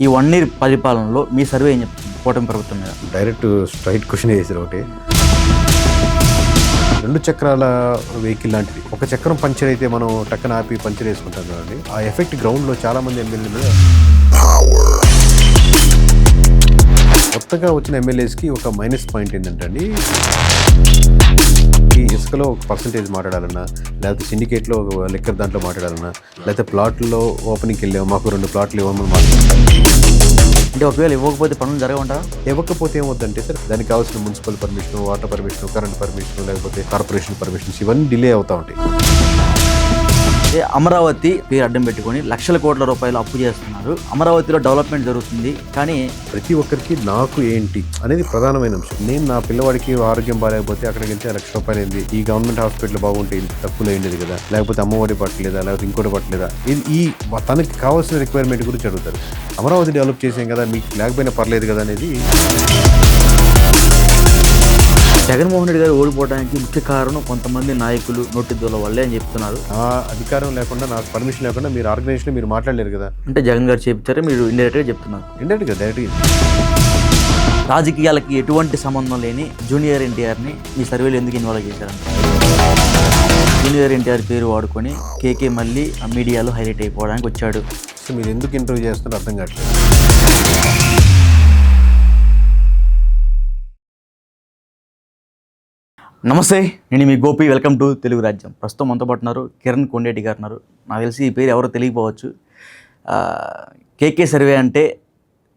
ఈ 1 ఇయర్ పరిపాలనలో మీ సర్వే ఏం చెప్తుంది కూటమి ప్రభుత్వం మీద? డైరెక్ట్ స్ట్రైట్ క్వశ్చన్ వేసారు. ఒకటి 2 చక్రాల వెహికల్ లాంటిది. ఒక చక్రం పంచర్ అయితే మనం టక్కన ఆపి పంచర్ వేసుకుంటాం కదండి. ఆ ఎఫెక్ట్ గ్రౌండ్లో చాలా మంది ఎమ్మెల్యేల మీద కొత్తగా వచ్చిన ఎమ్మెల్యేస్కి ఒక మైనస్ పాయింట్ ఏంటంటే అండి, ఈ ఇసుకలో ఒక పర్సంటేజ్ మాట్లాడాలన్నా, లేకపోతే సిండికేట్లో ఒక లెక్కర్ దాంట్లో మాట్లాడాలన్నా, లేకపోతే ప్లాట్లో ఓపెనింగ్కి వెళ్ళాము మాకు 2 ప్లాట్లు ఇవ్వమని మాట్లాడాలి. అంటే ఒకవేళ ఇవ్వకపోతే పనులు జరగమంటారా? ఇవ్వకపోతే ఏమవుతుందంటే సార్, దానికి కావాల్సిన municipal permission, water permission, current permission, లేకపోతే కార్పొరేషన్ పర్మిషన్స్ ఇవన్నీ డిలే అవుతూ ఉంటాయి. అమరావతి పేరు అడ్డం పెట్టుకొని లక్షల కోట్ల రూపాయలు అప్పు చేస్తున్నారు. అమరావతిలో డెవలప్మెంట్ జరుగుతుంది, కానీ ప్రతి ఒక్కరికి నాకు ఏంటి అనేది ప్రధానమైన అంశం. నేను నా పిల్లవాడికి ఆరోగ్యం బాగాలేకపోతే అక్కడికి వెళ్తే ₹1,00,000 అయింది, ఈ గవర్నమెంట్ హాస్పిటల్ బాగుంటే ఇంత తక్కువలో అయింది కదా, లేకపోతే అమ్మఒడి పట్టలేదా, లేకపోతే ఇంకోటి పట్టలేదా, ఇది ఈ తనకి కావాల్సిన రిక్వైర్మెంట్ గురించి అడుగుతారు. అమరావతి డెవలప్ చేసాం కదా, మీకు లేకపోయినా పర్లేదు కదా అనేది. జగన్మోహన్ రెడ్డి గారు ఓడిపోవడానికి ముఖ్య కారణం కొంతమంది నాయకులు నోటిద్దోల వల్లే అని చెప్తున్నారు. ఆ అధికారం లేకుండా, నాకు పర్మిషన్ లేకుండా మీరు ఆర్గనైజేషన్ మీరు మాట్లాడలేరు కదా. అంటే జగన్ గారు చెప్తారు, మీరు ఇండైరెక్ట్గా చెప్తున్నారు. ఇండైరెక్ట్గా డైరెక్ట్గా. రాజకీయాలకి ఎటువంటి సంబంధం లేని జూనియర్ ఎన్టీఆర్ని మీ సర్వేలో ఎందుకు ఇన్వాల్వ్ చేశారంట? జూనియర్ ఎన్టీఆర్ పేరు వాడుకొని కేకే మళ్ళీ మీడియాలో హైలైట్ అయిపోవడానికి వచ్చాడు. సో మీరు ఎందుకు ఇంటర్వ్యూ చేస్తున్నారో అర్థం కావట్లేదు. నమస్తే, నేను మీ గోపి. వెల్కమ్ టు తెలుగు రాజ్యం. ప్రస్తుతం మనతో పాటు ఉన్నారు కిరణ్ కొండేటి గారు ఉన్నారు. నాకు తెలిసి ఈ పేరు ఎవరో తెలియకపోవచ్చు. కేకే సర్వే అంటే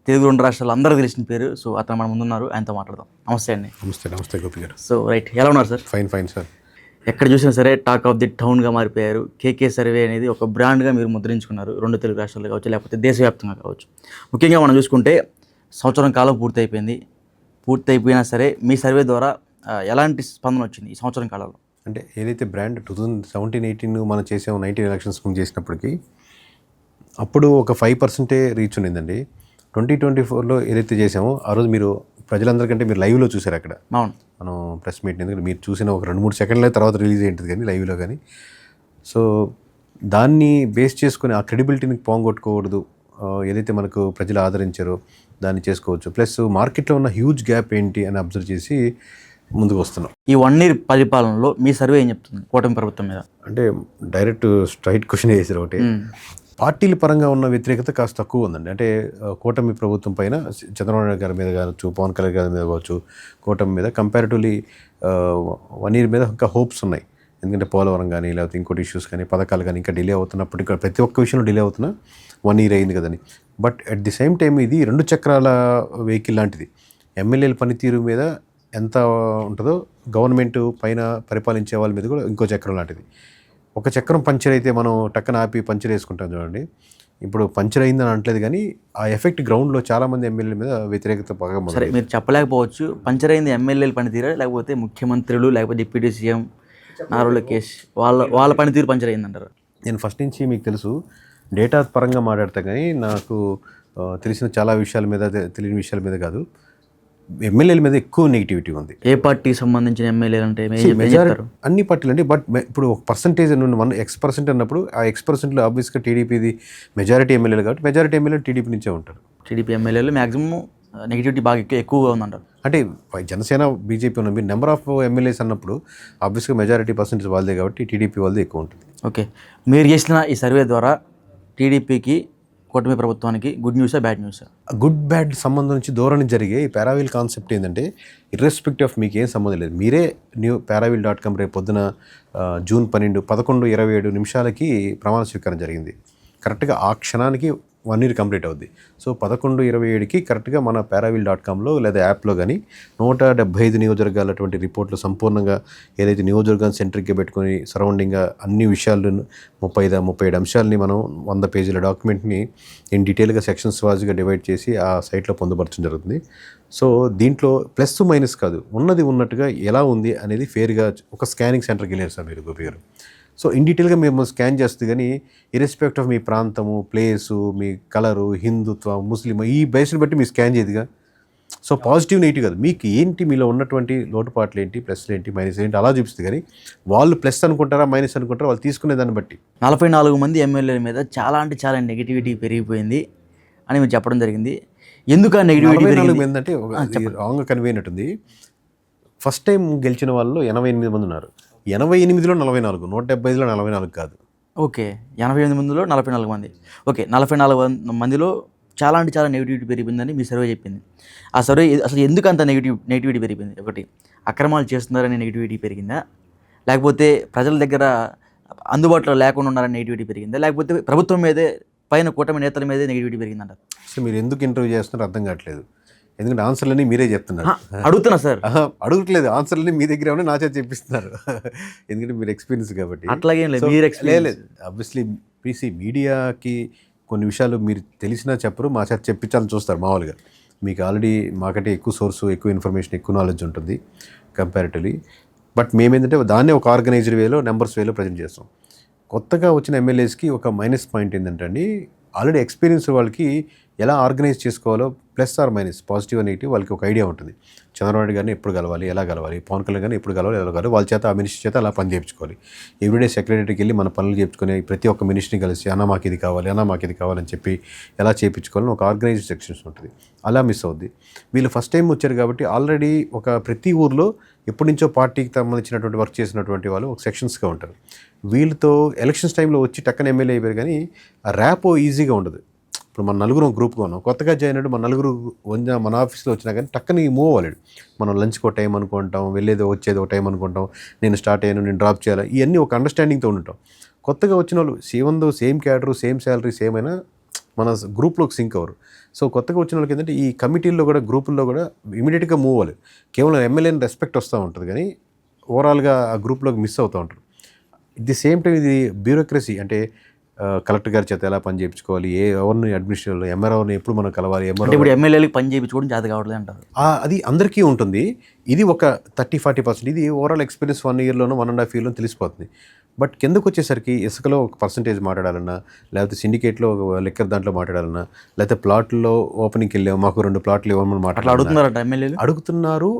తెలుగు 2 రాష్ట్రాలు అందరూ తెలిసిన పేరు. సో అతను మన ముందున్నారు, ఆయనతో మాట్లాడదాం. నమస్తే అండి. నమస్తే గోపి గారు. సో రైట్, ఎలా ఉన్నారు సార్? Fine sir. ఎక్కడ చూసినా సరే టాక్ ఆఫ్ ది టౌన్గా మారిపోయారు. కేకే సర్వే అనేది ఒక బ్రాండ్గా మీరు ముద్రించుకున్నారు, 2 తెలుగు రాష్ట్రాలు కావచ్చు, లేకపోతే దేశవ్యాప్తంగా కావచ్చు. ముఖ్యంగా మనం చూసుకుంటే సంవత్సరం కాలం పూర్తయిపోయినా సరే మీ సర్వే ద్వారా ఎలాంటి స్పందన వచ్చింది ఈ సంవత్సరం కాలంలో? అంటే ఏదైతే బ్రాండ్ 2017-18 మనం చేసాము, 19 ఎలక్షన్స్ ముందు చేసినప్పటికీ అప్పుడు ఒక 5% రీచ్ ఉండిందండి. 2024లో ఏదైతే చేసామో ఆ రోజు మీరు ప్రజలందరికంటే మీరు లైవ్లో చూసారు అక్కడ. అవును, మనం ప్రెస్ మీట్, ఎందుకంటే మీరు చూసిన ఒక 2-3 సెకండ్ల తర్వాత రిలీజ్ అయ్యింది కానీ లైవ్లో కానీ. సో దాన్ని బేస్ చేసుకుని ఆ క్రెడిబిలిటీని పోగొట్టుకోకూడదు. ఏదైతే మనకు ప్రజలు ఆదరించారో దాన్ని చేసుకోవచ్చు. ప్లస్ మార్కెట్లో ఉన్న హ్యూజ్ గ్యాప్ ఏంటి అని అబ్జర్వ్ చేసి ముందుకు వస్తున్నాం. ఈ 1 ఇయర్ పరిపాలనలో మీ సర్వే ఏం చెప్తుంది కూటమి ప్రభుత్వం మీద? అంటే డైరెక్ట్ స్ట్రైట్ క్వశ్చన్ వేసారు. ఒకటి పార్టీల పరంగా ఉన్న వ్యతిరేకత కాస్త తక్కువ ఉందండి. అంటే కూటమి ప్రభుత్వం పైన చంద్రబాబు నాయుడు గారి మీద కావచ్చు, పవన్ కళ్యాణ్ గారి మీద కావచ్చు, కూటమి మీద కంపారిటివ్లీ 1 ఇయర్ మీద ఇంకా హోప్స్ ఉన్నాయి. ఎందుకంటే పోలవరం కానీ, లేకపోతే ఇంకోటి ఇష్యూస్ కానీ, పథకాలు కానీ ఇంకా డిలే అవుతున్నప్పుడు, ఇక్కడ ప్రతి ఒక్క విషయంలో డిలే అవుతున్నా 1 ఇయర్ అయింది కదని. But at the same time ఇది 2 చక్రాల వెహికల్ లాంటిది. ఎమ్మెల్యేల పనితీరు మీద ఎంత ఉంటుందో గవర్నమెంట్ పైన పరిపాలించే వాళ్ళ మీద కూడా ఇంకో చక్రం లాంటిది. ఒక చక్రం పంచర్ అయితే మనం టక్కన ఆపి పంచర్ వేసుకుంటాం చూడండి. ఇప్పుడు పంచర్ అయిందని అనట్లేదు కానీ ఆ ఎఫెక్ట్ గ్రౌండ్లో చాలామంది ఎమ్మెల్యేల మీద వ్యతిరేకత బాగా. సరే, మీరు చెప్పలేకపోవచ్చు, పంచర్ అయింది ఎమ్మెల్యేల పనితీరా లేకపోతే ముఖ్యమంత్రులు లేకపోతే డిప్యూటీ సీఎం నారా లోకేష్ వాళ్ళ పనితీరు పంచర్ అయిందంటారు? నేను ఫస్ట్ నుంచి మీకు తెలుసు డేటా పరంగా మాట్లాడతా కానీ నాకు తెలిసిన చాలా విషయాల మీద, తెలియని విషయాల మీద కాదు, ఎమ్మెల్యేల మీద ఎక్కువ నెగిటివిటీ ఉంది. ఏ పార్టీకి సంబంధించిన ఎమ్మెల్యేలు అంటే? మెజారిటీ అన్ని పార్టీలు అండి. బట్ ఇప్పుడు ఒక పర్సంటేజ్ 1% అన్నప్పుడు ఆ X%లో ఆబ్వియస్గా టీడీపీది మెజారిటీ ఎమ్మెల్యేలు కాబట్టి మెజారిటీ ఎమ్మెల్యేలు టీడీపీ నుంచే ఉంటారు. టీడీపీ ఎమ్మెల్యేలు మ్యాక్సిమం నెగిటివిటీ బాగా ఎక్కువగా ఉందంటారు. అంటే జనసేన, బీజేపీ ఉన్న మీరు నెంబర్ ఆఫ్ ఎమ్మెల్యేస్ అన్నప్పుడు ఆబ్వియస్గా మెజారిటీ పర్సెంటేజ్ వాళ్ళదే కాబట్టి టీడీపీ వాళ్ళదే ఎక్కువ ఉంటుంది. ఓకే, మీరు చేసిన ఈ సర్వే ద్వారా టీడీపీకి, కూటమి ప్రభుత్వానికి గుడ్ న్యూసా బ్యాడ్ న్యూసా? గుడ్ బ్యాడ్ సంబంధం నుంచి దూరం జరిగే ఈ పారావిల్ కాన్సెప్ట్ ఏంటంటే ఇర్రెస్పెక్టివ్ ఆఫ్ మీకు ఏం సంబంధం లేదు, మీరే paravil.com రేపు పొద్దున జూన్ 12, 11:27 ప్రమాణ స్వీకారం జరిగింది. కరెక్ట్గా ఆ క్షణానికి 1 ఇయర్ కంప్లీట్ అవుద్ది. సో 11:27 కరెక్ట్గా మన paravil.comలో లేదా యాప్లో కానీ 175 నియోజకవర్గాలటువంటి రిపోర్ట్లు సంపూర్ణంగా ఏదైతే నియోజకవర్గాన్ని సెంట్రిక్గా పెట్టుకొని సరౌండింగ్గా అన్ని విషయాలను 37 అంశాలని మనం 100 పేజీల డాక్యుమెంట్ని ఇన్ డీటెయిల్గా సెక్షన్స్ వాజ్గా డివైడ్ చేసి ఆ సైట్లో పొందుపరచడం జరుగుతుంది. సో దీంట్లో ప్లస్ మైనస్ కాదు, ఉన్నది ఉన్నట్టుగా ఎలా ఉంది అనేది ఫేర్గా ఒక స్కానింగ్ సెంటర్కి వెళ్ళారు సార్ మీరు గోపి గారు. సో ఇన్ డీటెయిల్గా మేము స్కాన్ చేస్తుంది కానీ ఇర్రెస్పెక్ట్ ఆఫ్ మీ ప్రాంతము, ప్లేసు, మీ కలరు, హిందుత్వం, ముస్లిం ఈ బేస్ని బట్టి మీరు స్కాన్ చేయదుగా. సో పాజిటివ్ నెగిటివ్ కాదు, మీకు ఏంటి మీలో ఉన్నటువంటి లోటుపాట్లు ఏంటి, ప్లస్లు ఏంటి, మైనస్ ఏంటి అలా చూపిస్తుంది. కానీ వాళ్ళు ప్లస్ అనుకుంటారా మైనస్ అనుకుంటారా వాళ్ళు తీసుకునే దాన్ని బట్టి. 44 మంది ఎమ్మెల్యేల మీద చాలా అంటే చాలా నెగిటివిటీ పెరిగిపోయింది. అని మీరు చెప్పడం జరిగింది. ఎందుకు ఆ నెగిటివిటీ 44 పెరిగింది? ఏంటంటే రాంగ్ కన్వే అయినట్టుంది. ఫస్ట్ టైం గెలిచిన వాళ్ళు 88 మంది ఉన్నారు. 88లో 44, 175లో 44 కాదు. ఓకే, 88 మందిలో 44 మంది. ఓకే, 44 మందిలో చాలా అంటే చాలా నెగిటివిటీ పెరిగిందని మీ సర్వే చెప్పింది. ఆ సర్వే అసలు ఎందుకు అంత నెగిటివిటీ పెరిగింది? ఒకటి, అక్రమాలు చేస్తున్నారని నెగిటివిటీ పెరిగిందా, లేకపోతే ప్రజల దగ్గర అందుబాటులో లేకుండా ఉన్నారని నెగిటివిటీ పెరిగిందా, లేకపోతే ప్రభుత్వం మీదే పైన కూటమి నేతల మీదే నెగిటివిటీ పెరిగిందంట? సో మీరు ఎందుకు ఇంటర్వ్యూ చేస్తున్నారో అర్థం కావట్లేదు. ఎందుకంటే ఆన్సర్లన్నీ మీరే చెప్తున్నారు. అడుగుతున్నా సార్. అడగట్లేదు, ఆన్సర్లన్నీ మీ దగ్గర ఉన్న నా చేత చెప్పిస్తున్నారు. ఎందుకంటే మీరు ఎక్స్పీరియన్స్ కాబట్టి. అట్లాగేం లేదు, మీరు లేదు ఆబ్వియస్లీ పీసీ మీడియాకి కొన్ని విషయాలు మీరు తెలిసినా చెప్పరు, మా చేత చెప్పించాలని చూస్తారు మామూలుగా. మీకు ఆల్రెడీ మాకంటే ఎక్కువ సోర్సు, ఎక్కువ ఇన్ఫర్మేషన్, ఎక్కువ నాలెడ్జ్ ఉంటుంది కంపారిటివ్లీ. బట్ మేమేంటంటే దాన్నే ఒక ఆర్గనైజ్డ్ వేలో, నెంబర్స్ వేలో ప్రజెంట్ చేస్తాం. కొత్తగా వచ్చిన ఎమ్మెల్యేస్కి ఒక మైనస్ పాయింట్ ఏంటంటే అండి, ఆల్రెడీ ఎక్స్పీరియన్స్ వాళ్ళకి ఎలా ఆర్గనైజ్ చేసుకోవాలో plus or minus, positive negative వాళ్ళకి ఒక ఐడియా ఉంటుంది. చంద్రబాబు నాయుడు గారిని ఎప్పుడు కలవాలి, ఎలా కలవాలి, పవన్ కళ్యాణ్ గారిని ఎప్పుడు కలవాలి, ఎలా కలవాలి, వాళ్ళ చేత ఆ మినిస్టర్ చేత అలా పని చేయించుకోవాలి. ఎవ్రీడే సెక్రటరీకి వెళ్ళి మన పనులు చేయించుకొని ప్రతి ఒక్క మినిస్టర్ని కలిసి అన్నా మాకు ఇది కావాలి, అన్నా మాకు ఇది కావాలని చెప్పి ఎలా చేయించుకోవాలని ఒక ఆర్గనైజ్డ్ సెక్షన్స్ ఉంటుంది. అలా మిస్ అవుద్ది. వీళ్ళు ఫస్ట్ టైం వచ్చారు కాబట్టి ఆల్రెడీ ఒక ప్రతి ఊర్లో ఎప్పటి నుంచో పార్టీకి సంబంధించినటువంటి వర్క్ చేసినటువంటి వాళ్ళు ఒక సెక్షన్స్గా ఉంటారు. వీళ్ళతో ఎలక్షన్స్ టైంలో వచ్చి టక్కన ఎమ్మెల్యే అయిపోయారు, కానీ ఆ ర్యాపో ఈజీగా ఉండదు. ఇప్పుడు మన నలుగురు గ్రూప్గా ఉన్నాం, కొత్తగా జాయిన్ అయ్యాడు, మన నలుగురు మన ఆఫీస్లో వచ్చినా కానీ టక్కని మూవ్ అవ్వలేడు. మనం లంచ్కి ఒక టైం అనుకుంటాం, వెళ్ళేది వచ్చేది ఒక టైం అనుకుంటాం, నేను స్టార్ట్ అయ్యాను, నేను డ్రాప్ చేయాలి, ఇవన్నీ ఒక అండర్స్టాండింగ్తో ఉంటాం. కొత్తగా వచ్చిన వాళ్ళు same cadre, same salary, same అయినా మన గ్రూప్లోకి సింక్ అవ్వరు. సో కొత్తగా వచ్చిన వాళ్ళకి ఏంటంటే ఈ కమిటీల్లో కూడా, గ్రూపుల్లో కూడా ఇమీడియట్గా మూవ్ అవ్వాలి. కేవలం ఎమ్మెల్యేని రెస్పెక్ట్ వస్తూ ఉంటుంది, కానీ ఓవరాల్గా ఆ గ్రూప్లోకి మిస్ అవుతూ ఉంటారు. ఎట్ ది సేమ్ టైం ఇది బ్యూరోక్రసీ, అంటే కలెక్టర్ గారి చేత ఎలా పని చేయించుకోవాలి, ఎవరిని అడ్మినిస్ట్రేషన్లో ఎంఆర్ఓని ఎప్పుడు మనం కలవాలి, ఇప్పుడు ఎమ్మెల్యేలకు పని చేయించుకోవడం చేత కావట్లేదు అంటారు. అది అందరికీ ఉంటుంది. ఇది ఒక 30-40%. ఇది ఓవరాల్ ఎక్స్పీరియన్స్ 1 ఇయర్లోనో 1.5 ఇయర్లో తెలిసిపోతుంది. బట్ కిందకు వచ్చేసరికి ఇసుకలో ఒక పర్సంటేజ్ మాట్లాడాలన్నా, లేకపోతే సిండికేట్లో లెక్కర్ దాంట్లో మాట్లాడాలన్నా, లేకపోతే ప్లాట్లో ఓపెనింగ్కి వెళ్ళాము మాకు 2 ప్లాట్లు ఇవ్వమని అడుగుతున్నారంట ఎమ్మెల్యేలు. అడుగుతున్నారు,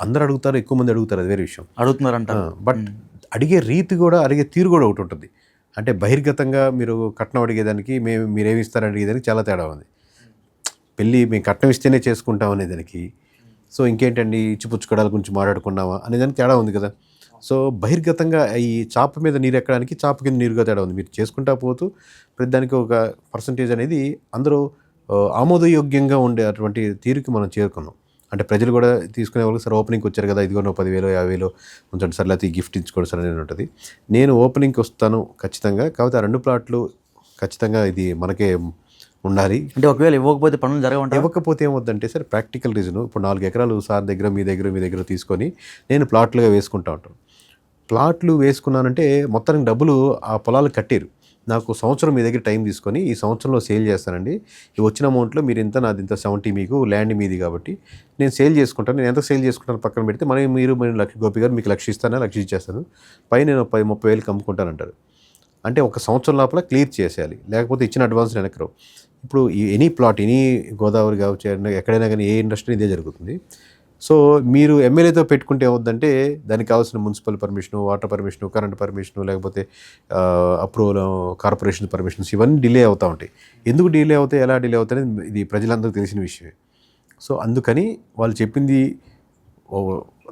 అందరూ అడుగుతారు, ఎక్కువ మంది అడుగుతారు, అది వేరే విషయం. అడుగుతున్నారంట. బట్ అడిగే రీతి కూడా, అడిగే తీరు కూడా ఒకటి ఉంటుంది. అంటే బహిర్గతంగా మీరు కట్నం అడిగేదానికి, మీరేమి ఇస్తారని అడిగేదానికి చాలా తేడా ఉంది. మేము కట్నం ఇస్తేనే చేసుకుంటాం అనేదానికి, సో ఇంకేంటండి ఇచ్చిపుచ్చుకోవడాల గురించి మాట్లాడుకున్నావా అనేదానికి తేడా ఉంది కదా. సో బహిర్గతంగా ఈ చాప మీద నీరు ఎక్కడానికి చాప కింద నీరుగా తేడా ఉంది. మీరు చేసుకుంటా పోతూ ప్రతిదానికి ఒక పర్సంటేజ్ అనేది అందరూ ఆమోదయోగ్యంగా ఉండే అటువంటి తీరుకి మనం చేరుకున్నాం. అంటే ప్రజలు కూడా తీసుకునే వాళ్ళకి, సార్ ఓపెనింగ్కి వచ్చారు కదా, ఇదిగో 10,000 50,000 ఉంచండి సార్, లేకపోతే ఈ గిఫ్ట్ ఇచ్చుకోండి సార్ అనేది ఉంటుంది. నేను ఓపెనింగ్కి వస్తాను ఖచ్చితంగా, కాకపోతే ఆ 2 ప్లాట్లు ఖచ్చితంగా ఇది మనకే ఉండాలి. అంటే ఒకవేళ ఇవ్వకపోతే పనులు జరగవంట. ఇవ్వకపోతే ఏమవుద్దంటే సార్, ప్రాక్టికల్ రీజన్, ఇప్పుడు 4 ఎకరాలు సార్ దగ్గర మీ దగ్గర తీసుకొని నేను ప్లాట్లుగా వేసుకుంటా ఉంటాను. ప్లాట్లు వేసుకున్నానంటే మొత్తానికి డబ్బులు ఆ పొలాలు కట్టారు. నాకు సంవత్సరం మీ దగ్గర టైం తీసుకొని ఈ సంవత్సరంలో సేల్ చేస్తానండి, ఈ వచ్చిన అమౌంట్లో మీరు ఇంత, నాది ఇంత 70 మీకు ల్యాండ్ మీది కాబట్టి నేను సేల్ చేసుకుంటాను. నేను ఎంత సేల్ చేసుకుంటాను పక్కన పెడితే మీరు గోపి గారు మీకు 1,00,000 ఇస్తానా, 1,00,000 ఇచ్చేస్తాను, పై నేను 10-30 అమ్ముకుంటానంటారు. అంటే ఒక సంవత్సరం లోపల క్లియర్ చేసేయాలి, లేకపోతే ఇచ్చిన అడ్వాన్స్ వెనక్కి. ఇప్పుడు ఎనీ ప్లాట్, ఎనీ గోదావరి కావచ్చు, ఎక్కడైనా కానీ ఏ ఇండస్ట్రీ ఇదే జరుగుతుంది. సో మీరు ఎమ్మెల్యేతో పెట్టుకుంటే ఏమవుద్దంటే దానికి కావాల్సిన municipal permission, water permission, current permission, లేకపోతే అప్రూవల్, కార్పొరేషన్ పర్మిషన్స్, ఇవన్నీ డిలే అవుతూ ఉంటాయి. ఎందుకు డిలే అవుతాయి, ఎలా డిలే అవుతాయి అనేది ఇది ప్రజలందరికీ తెలిసిన విషయమే. సో అందుకని వాళ్ళు చెప్పింది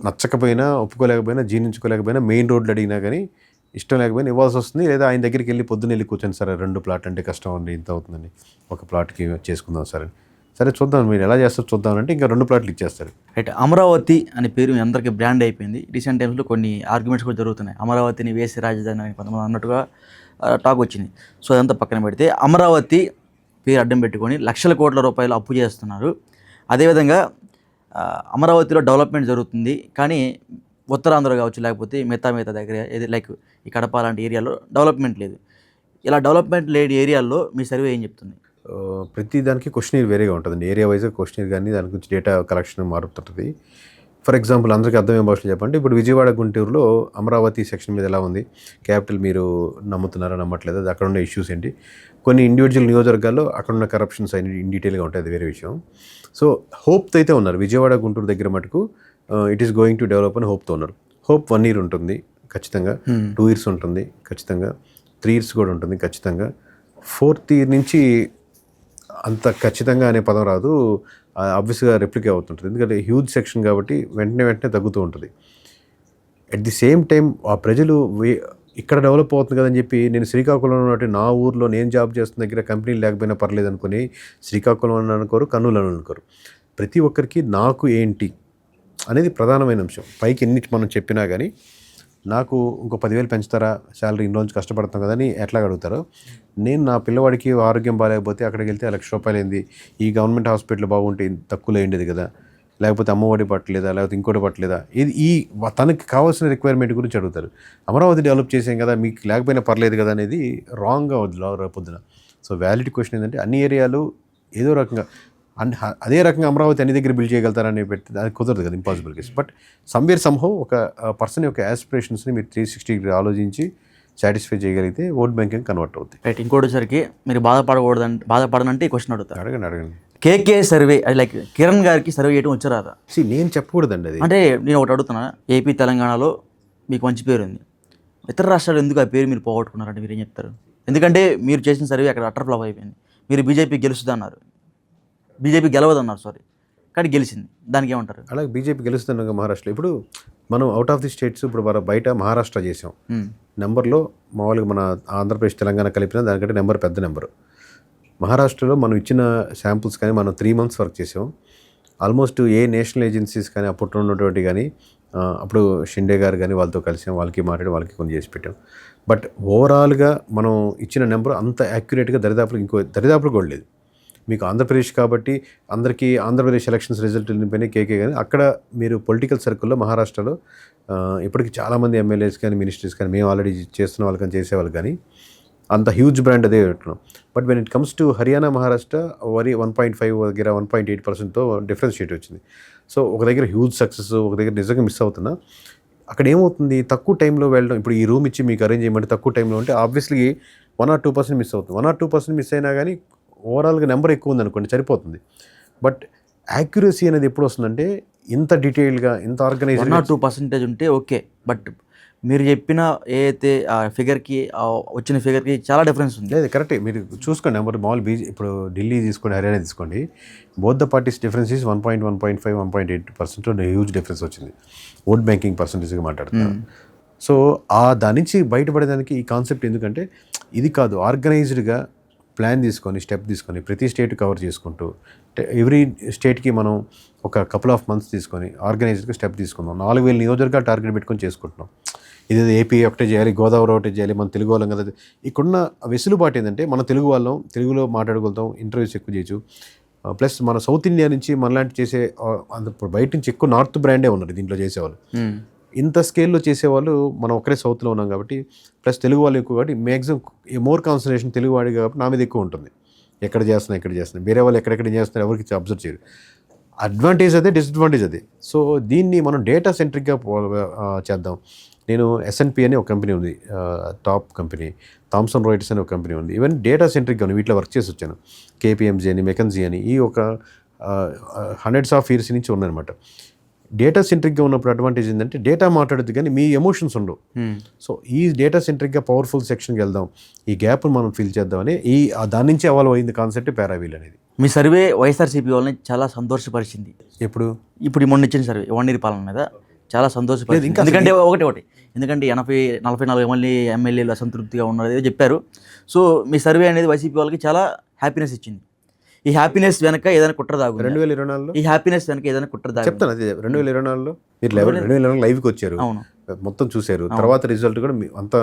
నచ్చకపోయినా, ఒప్పుకోలేకపోయినా, జీర్ణించుకోలేకపోయినా, మెయిన్ రోడ్లు అడిగినా కానీ ఇష్టం లేకపోయినా ఇవ్వాల్సి వస్తుంది. లేదా ఆయన దగ్గరికి వెళ్ళి పొద్దున్న వెళ్ళి కూర్చొని, సరే 2 ప్లాట్ అంటే కష్టం అండి, ఇంత అవుతుందండి, ఒక ప్లాట్కి చేసుకుందాం సరే, సరే చూద్దాం మీరు ఎలా చేస్తారో చూద్దామంటే ఇంకా 2 ప్లాట్లు ఇచ్చేస్తారు. రైట్. అమరావతి అనే పేరు మీ అందరికీ బ్రాండ్ అయిపోయింది. రీసెంట్ టైమ్స్లో కొన్ని ఆర్గ్యుమెంట్స్ కూడా జరుగుతున్నాయి. అమరావతిని వేసి రాజధాని అని కొంతమంది అన్నట్టుగా టాక్ వచ్చింది. సో అదంతా పక్కన పెడితే అమరావతి పేరు అడ్డం పెట్టుకొని లక్షల కోట్ల రూపాయలు అప్పు చేస్తున్నారు. అదేవిధంగా అమరావతిలో డెవలప్మెంట్ జరుగుతుంది, కానీ ఉత్తరాంధ్ర కావచ్చు, లేకపోతే మిగతా దగ్గర ఏది లైక్ ఈ కడప లాంటి ఏరియాలో డెవలప్మెంట్ లేదు. ఇలా డెవలప్మెంట్ లేని ఏరియాల్లో మీ సర్వే ఏం చెప్తుంది? ప్రతి దానికి క్వశ్చనీర్ వేరేగా ఉంటుందండి. ఏరియా వైజ్గా క్వశ్చనీర్ కానీ దాని గురించి డేటా కలెక్షన్ మారుతుంటుంది. ఫర్ ఎగ్జాంపుల్ అందరికీ అర్థమయ్యే భాషలో చెప్పండి, ఇప్పుడు విజయవాడ గుంటూరులో అమరావతి సెక్షన్ మీద ఎలా ఉంది, క్యాపిటల్ మీరు నమ్ముతున్నారా నమ్మట్లేదు, అక్కడ ఉన్న ఇష్యూస్ ఏంటి, కొన్ని ఇండివిజువల్ నియోజకవర్గాల్లో అక్కడ ఉన్న కరప్షన్స్ అయిన ఇన్ డీటెయిల్గా ఉంటాయి, అది వేరే విషయం. సో హోప్తో అయితే ఉన్నారు విజయవాడ గుంటూరు దగ్గర మటుకు, it is going to develop అని హోప్తో ఉన్నారు. హోప్ 1 year ఉంటుంది ఖచ్చితంగా, 2 years ఉంటుంది ఖచ్చితంగా, 3 years కూడా ఉంటుంది ఖచ్చితంగా, 4th year నుంచి అంత ఖచ్చితంగా అనే పదం రాదు, ఆబ్వియస్గా రెప్లికే అవుతుంటుంది. ఎందుకంటే హ్యూజ్ సెక్షన్ కాబట్టి వెంటనే తగ్గుతూ ఉంటుంది. అట్ ది సేమ్ టైం ఆ ప్రజలు ఇక్కడ డెవలప్ అవుతుంది కదని చెప్పి నేను శ్రీకాకుళంలో ఉన్నట్టు నా ఊర్లో నేను జాబ్ చేస్తున్న దగ్గర కంపెనీలు లేకపోయినా పర్లేదు అనుకుని శ్రీకాకుళం అని అనుకోరు, కర్నూలు అని అనుకోరు. ప్రతి ఒక్కరికి నాకు ఏంటి అనేది ప్రధానమైన అంశం. పైకి ఎన్ని మనం చెప్పినా కానీ నాకు ఇంకో 10,000 పెంచుతారా, శాలరీ ఇన్ని రోజు కష్టపడతాం కదని ఎట్లా అడుగుతారో, నేను నా పిల్లవాడికి ఆరోగ్యం బాగాలేకపోతే అక్కడికి వెళ్తే ₹1,00,000 అయింది, ఈ గవర్నమెంట్ హాస్పిటల్ బాగుంటే తక్కువలో అయ్యేది కదా, లేకపోతే అమ్మఒడి పట్టలేదా, లేకపోతే ఇంకోటి పట్టలేదా, ఇది తనకి కావాల్సిన రిక్వైర్మెంట్ గురించి అడుగుతారు. అమరావతి డెవలప్ చేసాం కదా, మీకు లేకపోయినా పర్లేదు కదా అనేది రాంగ్గా అవుతుంది పొద్దున. సో వ్యాలిడ్ క్వశ్చన్ ఏంటంటే అన్ని ఏరియాలు ఏదో రకంగా అదే రకంగా అమరావతి అన్ని దగ్గర బిల్డ్ చేయగలుగుతారని పెడితే అది కుదరదు కదా, impossible case. But somewhere somehow ఒక పర్సన్ యొక్క యాస్పిరేషన్స్ని మీరు 360 డిగ్రీ ఆలోచించి సాటిస్ఫై చేయగలిగితే ఓట్ బ్యాంకింగ్ కన్వర్ట్ అవుతుంది. రైట్. ఇంకోటిసరికి మీరు బాధపడనంటే ఈ క్వశ్చన్ అడుగుతారు. అడగండి. కేకే సర్వే అది లైక్ కిరణ్ గారికి సర్వే చేయడం వచ్చారా? నేను చెప్పకూడదండి అది. అంటే నేను ఒకటి అడుగుతున్నా, ఏపీ తెలంగాణలో మీకు మంచి పేరు ఉంది, ఇతర రాష్ట్రాలు ఎందుకు ఆ పేరు మీరు పోగొట్టుకున్నారంటే మీరు ఏం చెప్తారు? ఎందుకంటే మీరు చేసిన సర్వే అక్కడ అటర్ ఫ్లాప్ అయిపోయింది. మీరు బీజేపీ గెలుస్తుందన్నారు, బీజేపీ గెలవదన్నారు, సారీ, కానీ గెలిచింది. దానికి ఏమంటారు? అలాగే బీజేపీ గెలుస్తున్నాం మహారాష్ట్రలో. ఇప్పుడు మనం అవుట్ ఆఫ్ ది స్టేట్స్ ఇప్పుడు బయట మహారాష్ట్ర చేసాం, నెంబర్లో మామూలుగా మన ఆంధ్రప్రదేశ్ తెలంగాణ కలిపిన దానికంటే నెంబర్ పెద్ద నెంబరు. మహారాష్ట్రలో మనం ఇచ్చిన శాంపుల్స్ కానీ మనం 3 months వర్క్ చేసాం. ఆల్మోస్ట్ ఏ నేషనల్ ఏజెన్సీస్ కానీ అప్పట్లో ఉన్నటువంటి కానీ అప్పుడు షిండే గారు కానీ వాళ్ళతో కలిసాం, వాళ్ళకి మాట్లాడి వాళ్ళకి కొన్ని చేసి పెట్టాం. బట్ ఓవరాల్గా మనం ఇచ్చిన నెంబర్ అంత యాక్యురేట్గా దరిదాపులు కూడా లేదు. మీకు ఆంధ్రప్రదేశ్ కాబట్టి అందరికీ ఆంధ్రప్రదేశ్ ఎలక్షన్స్ రిజల్ట్ వెళ్ళిపోయినాయి కేకే, కానీ అక్కడ మీరు పొలిటికల్ సర్కిల్లో మహారాష్ట్రలో ఇప్పటికి చాలామంది ఎమ్మెల్యేస్ కానీ మినిస్టర్స్ కానీ మేము ఆల్రెడీ చేస్తున్న వాళ్ళు కానీ చేసేవాళ్ళు కానీ అంత హ్యూజ్ బ్రాండ్ అదే పెట్టుకున్నాం. But when it comes to Haryana, Maharashtra 1.5 దగ్గర 1.8%తో డిఫరెన్షియేట్ వచ్చింది. సో ఒక దగ్గర హ్యూజ్ సక్సెస్, ఒక దగ్గర నిజంగా మిస్ అవుతున్నా. అక్కడ ఏమవుతుంది, తక్కువ టైంలో వెళ్ళడం. ఇప్పుడు ఈ రూమ్ ఇచ్చి మీకు అరేంజ్ చేయమంటే తక్కువ టైంలో ఉంటే ఆబ్వియస్లీ 1 or 2% మిస్ అవుతుంది. 1 or 2% మిస్ అయినా కానీ ఓవరాల్గా నెంబర్ ఎక్కువ ఉందనుకోండి సరిపోతుంది. బట్ యాక్యురసీ అనేది ఎప్పుడు వస్తుందంటే ఇంత డీటెయిల్గా, ఇంత ఆర్గనైజ్ 1 or 2% ఉంటే ఓకే. బట్ మీరు చెప్పిన ఏదైతే ఆ ఫిగర్కి వచ్చిన ఫిగర్కి చాలా డిఫరెన్స్ ఉంది. లేదు, కరెక్టే. మీరు చూసుకోండి నెంబర్ మామూలు ఇప్పుడు ఢిల్లీ తీసుకోండి, హర్యానా తీసుకోండి, both the parties difference is 1.1, 1.5, 1.8% huge difference వచ్చింది. ఓట్ బ్యాంకింగ్ పర్సంటేజ్గా మాట్లాడుతున్నారు. సో దాని నుంచి బయటపడేదానికి ఈ కాన్సెప్ట్ ఎందుకంటే ఇది కాదు, ఆర్గనైజ్డ్గా ప్లాన్ తీసుకొని స్టెప్ తీసుకొని ప్రతి స్టేట్ కవర్ చేసుకుంటూ ఎవ్రీ స్టేట్కి మనం ఒక couple of months తీసుకొని ఆర్గనైజ్డ్గా స్టెప్ తీసుకుందాం. 4,000 నియోజకవర్గాలు టార్గెట్ పెట్టుకొని చేసుకుంటున్నాం. ఇది ఏపీ ఒకటే చేయాలి, గోదావరి ఒకటే చేయాలి, మన తెలుగు వాళ్ళం కదా. ఇక్కడున్న వెసులుబాటు ఏంటంటే మన తెలుగు వాళ్ళం, తెలుగులో మాట్లాడగలుగుతాం, ఇంటర్వ్యూస్ ఎక్కువ చేయొచ్చు. ప్లస్ మన సౌత్ ఇండియా నుంచి మనలాంటి చేసే ఇప్పుడు బయట నుంచి ఎక్కువ నార్త్ బ్రాండే ఉన్నారు దీంట్లో చేసేవాళ్ళు. ఇంత స్కేల్లో చేసేవాళ్ళు మనం ఒకరే సౌత్లో ఉన్నాం కాబట్టి, ప్లస్ తెలుగు వాళ్ళు ఎక్కువ కాబట్టి మ్యాక్సిమం మోర్ కాన్సన్ట్రేషన్ తెలుగు వాడి కాబట్టి నా మీద ఎక్కువ ఉంటుంది. ఎక్కడ చేస్తున్నా వేరే వాళ్ళు ఎక్కడెక్కడ చేస్తున్నారు ఎవరికి అబ్జర్వ్ చేయరు. అడ్వాంటేజ్ అదే, డిసడ్వాంటేజ్ అదే. సో దీన్ని మనం డేటా సెంట్రిక్గా చేద్దాం. నేను S&P అని ఒక కంపెనీ ఉంది, టాప్ కంపెనీ, థామ్సన్ రాయిటర్స్ అని ఒక కంపెనీ ఉంది. ఈవెన్ డేటా సెంట్రిక్గా ఉంది, వీటిలో వర్క్ చేసి వచ్చాను. KPMG అని, మెకన్జీ అని, ఈ ఒక hundreds of years నుంచి ఉన్నాయన్నమాట. డేటా సెంట్రిక్గా ఉన్నప్పుడు అడ్వాంటేజ్ ఏంటంటే డేటా మాట్లాడద్దు కానీ మీ ఎమోషన్స్ ఉండవు. సో ఈ డేటా సెంట్రిక్గా పవర్ఫుల్ సెక్షన్కి వెళ్దాం, ఈ గ్యాప్ మనం ఫిల్ చేద్దామని దాని నుంచి ఎవాల్వ్ అయింది కాన్సెప్ట్ పారావీల్ అనేది. మీ సర్వే వైఎస్ఆర్సీపీ వాళ్ళని చాలా సంతోషపరిచింది. ఇప్పుడు మొన్న ఇచ్చిన సర్వే 1 year పాలన మీద చాలా సంతోషపడింది. ఎందుకంటే ఒకటి ఎందుకంటే 44 ఎమ్మెల్యేలు అసంతృప్తిగా ఉన్నారు ఏదో చెప్పారు. సో మీ సర్వే అనేది వైసీపీ వాళ్ళకి చాలా హ్యాపీనెస్ ఇచ్చింది. ఈ హ్యాపీనెస్ వెనక ఏదైనా కుట్ర దాగు 2024లో ఈ హ్యాపీనెస్ వెనక ఏదైనా కుట్ర దాగు చెప్తాను. అదే 2024లో మీరు 2024 లైవ్కి వచ్చారు, మొత్తం చూశారు. తర్వాత రిజల్ట్ కూడా అంతా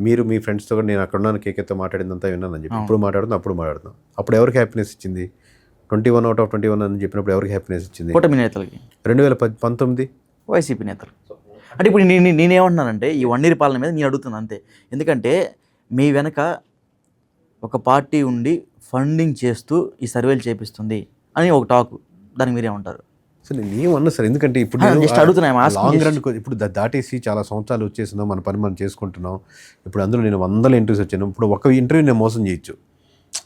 మీరు మీ ఫ్రెండ్స్తో కూడా నేను అక్కడ ఉన్నాను, కేకేతో మాట్లాడిందంతా విన్నానని చెప్పి ఇప్పుడు మాట్లాడుతున్నాం. అప్పుడు ఎవరికి హ్యాపీనెస్ ఇచ్చింది? 21 out of 21 అని చెప్పినప్పుడు ఎవరికి హ్యాపీనెస్ ఇచ్చింది? కూటమి నేతలకి. 2019 వైసీపీ నేతలు. అంటే ఇప్పుడు నేనేమంటున్నానంటే ఈ 1 year పాలన మీద నేను అడుగుతున్నాను అంతే. ఎందుకంటే మీ వెనక ఒక పార్టీ ఉండి ఫండింగ్ చేస్తూ ఈ సర్వేలు చేపిస్తుంది అని ఒక టాక్, దానికి మీరేమంటారు? అసలు నేనేమన్నా సార్, ఎందుకంటే ఇప్పుడు లాంగ్ రన్ ఇప్పుడు దాటేసి చాలా సంవత్సరాలు వచ్చేసినాం, మన పని మనం చేసుకుంటున్నాం. ఇప్పుడు అందులో నేను 100 ఇంటర్వ్యూస్ వచ్చాను. ఇప్పుడు ఒక ఇంటర్వ్యూ నేను మోసం చేయొచ్చు,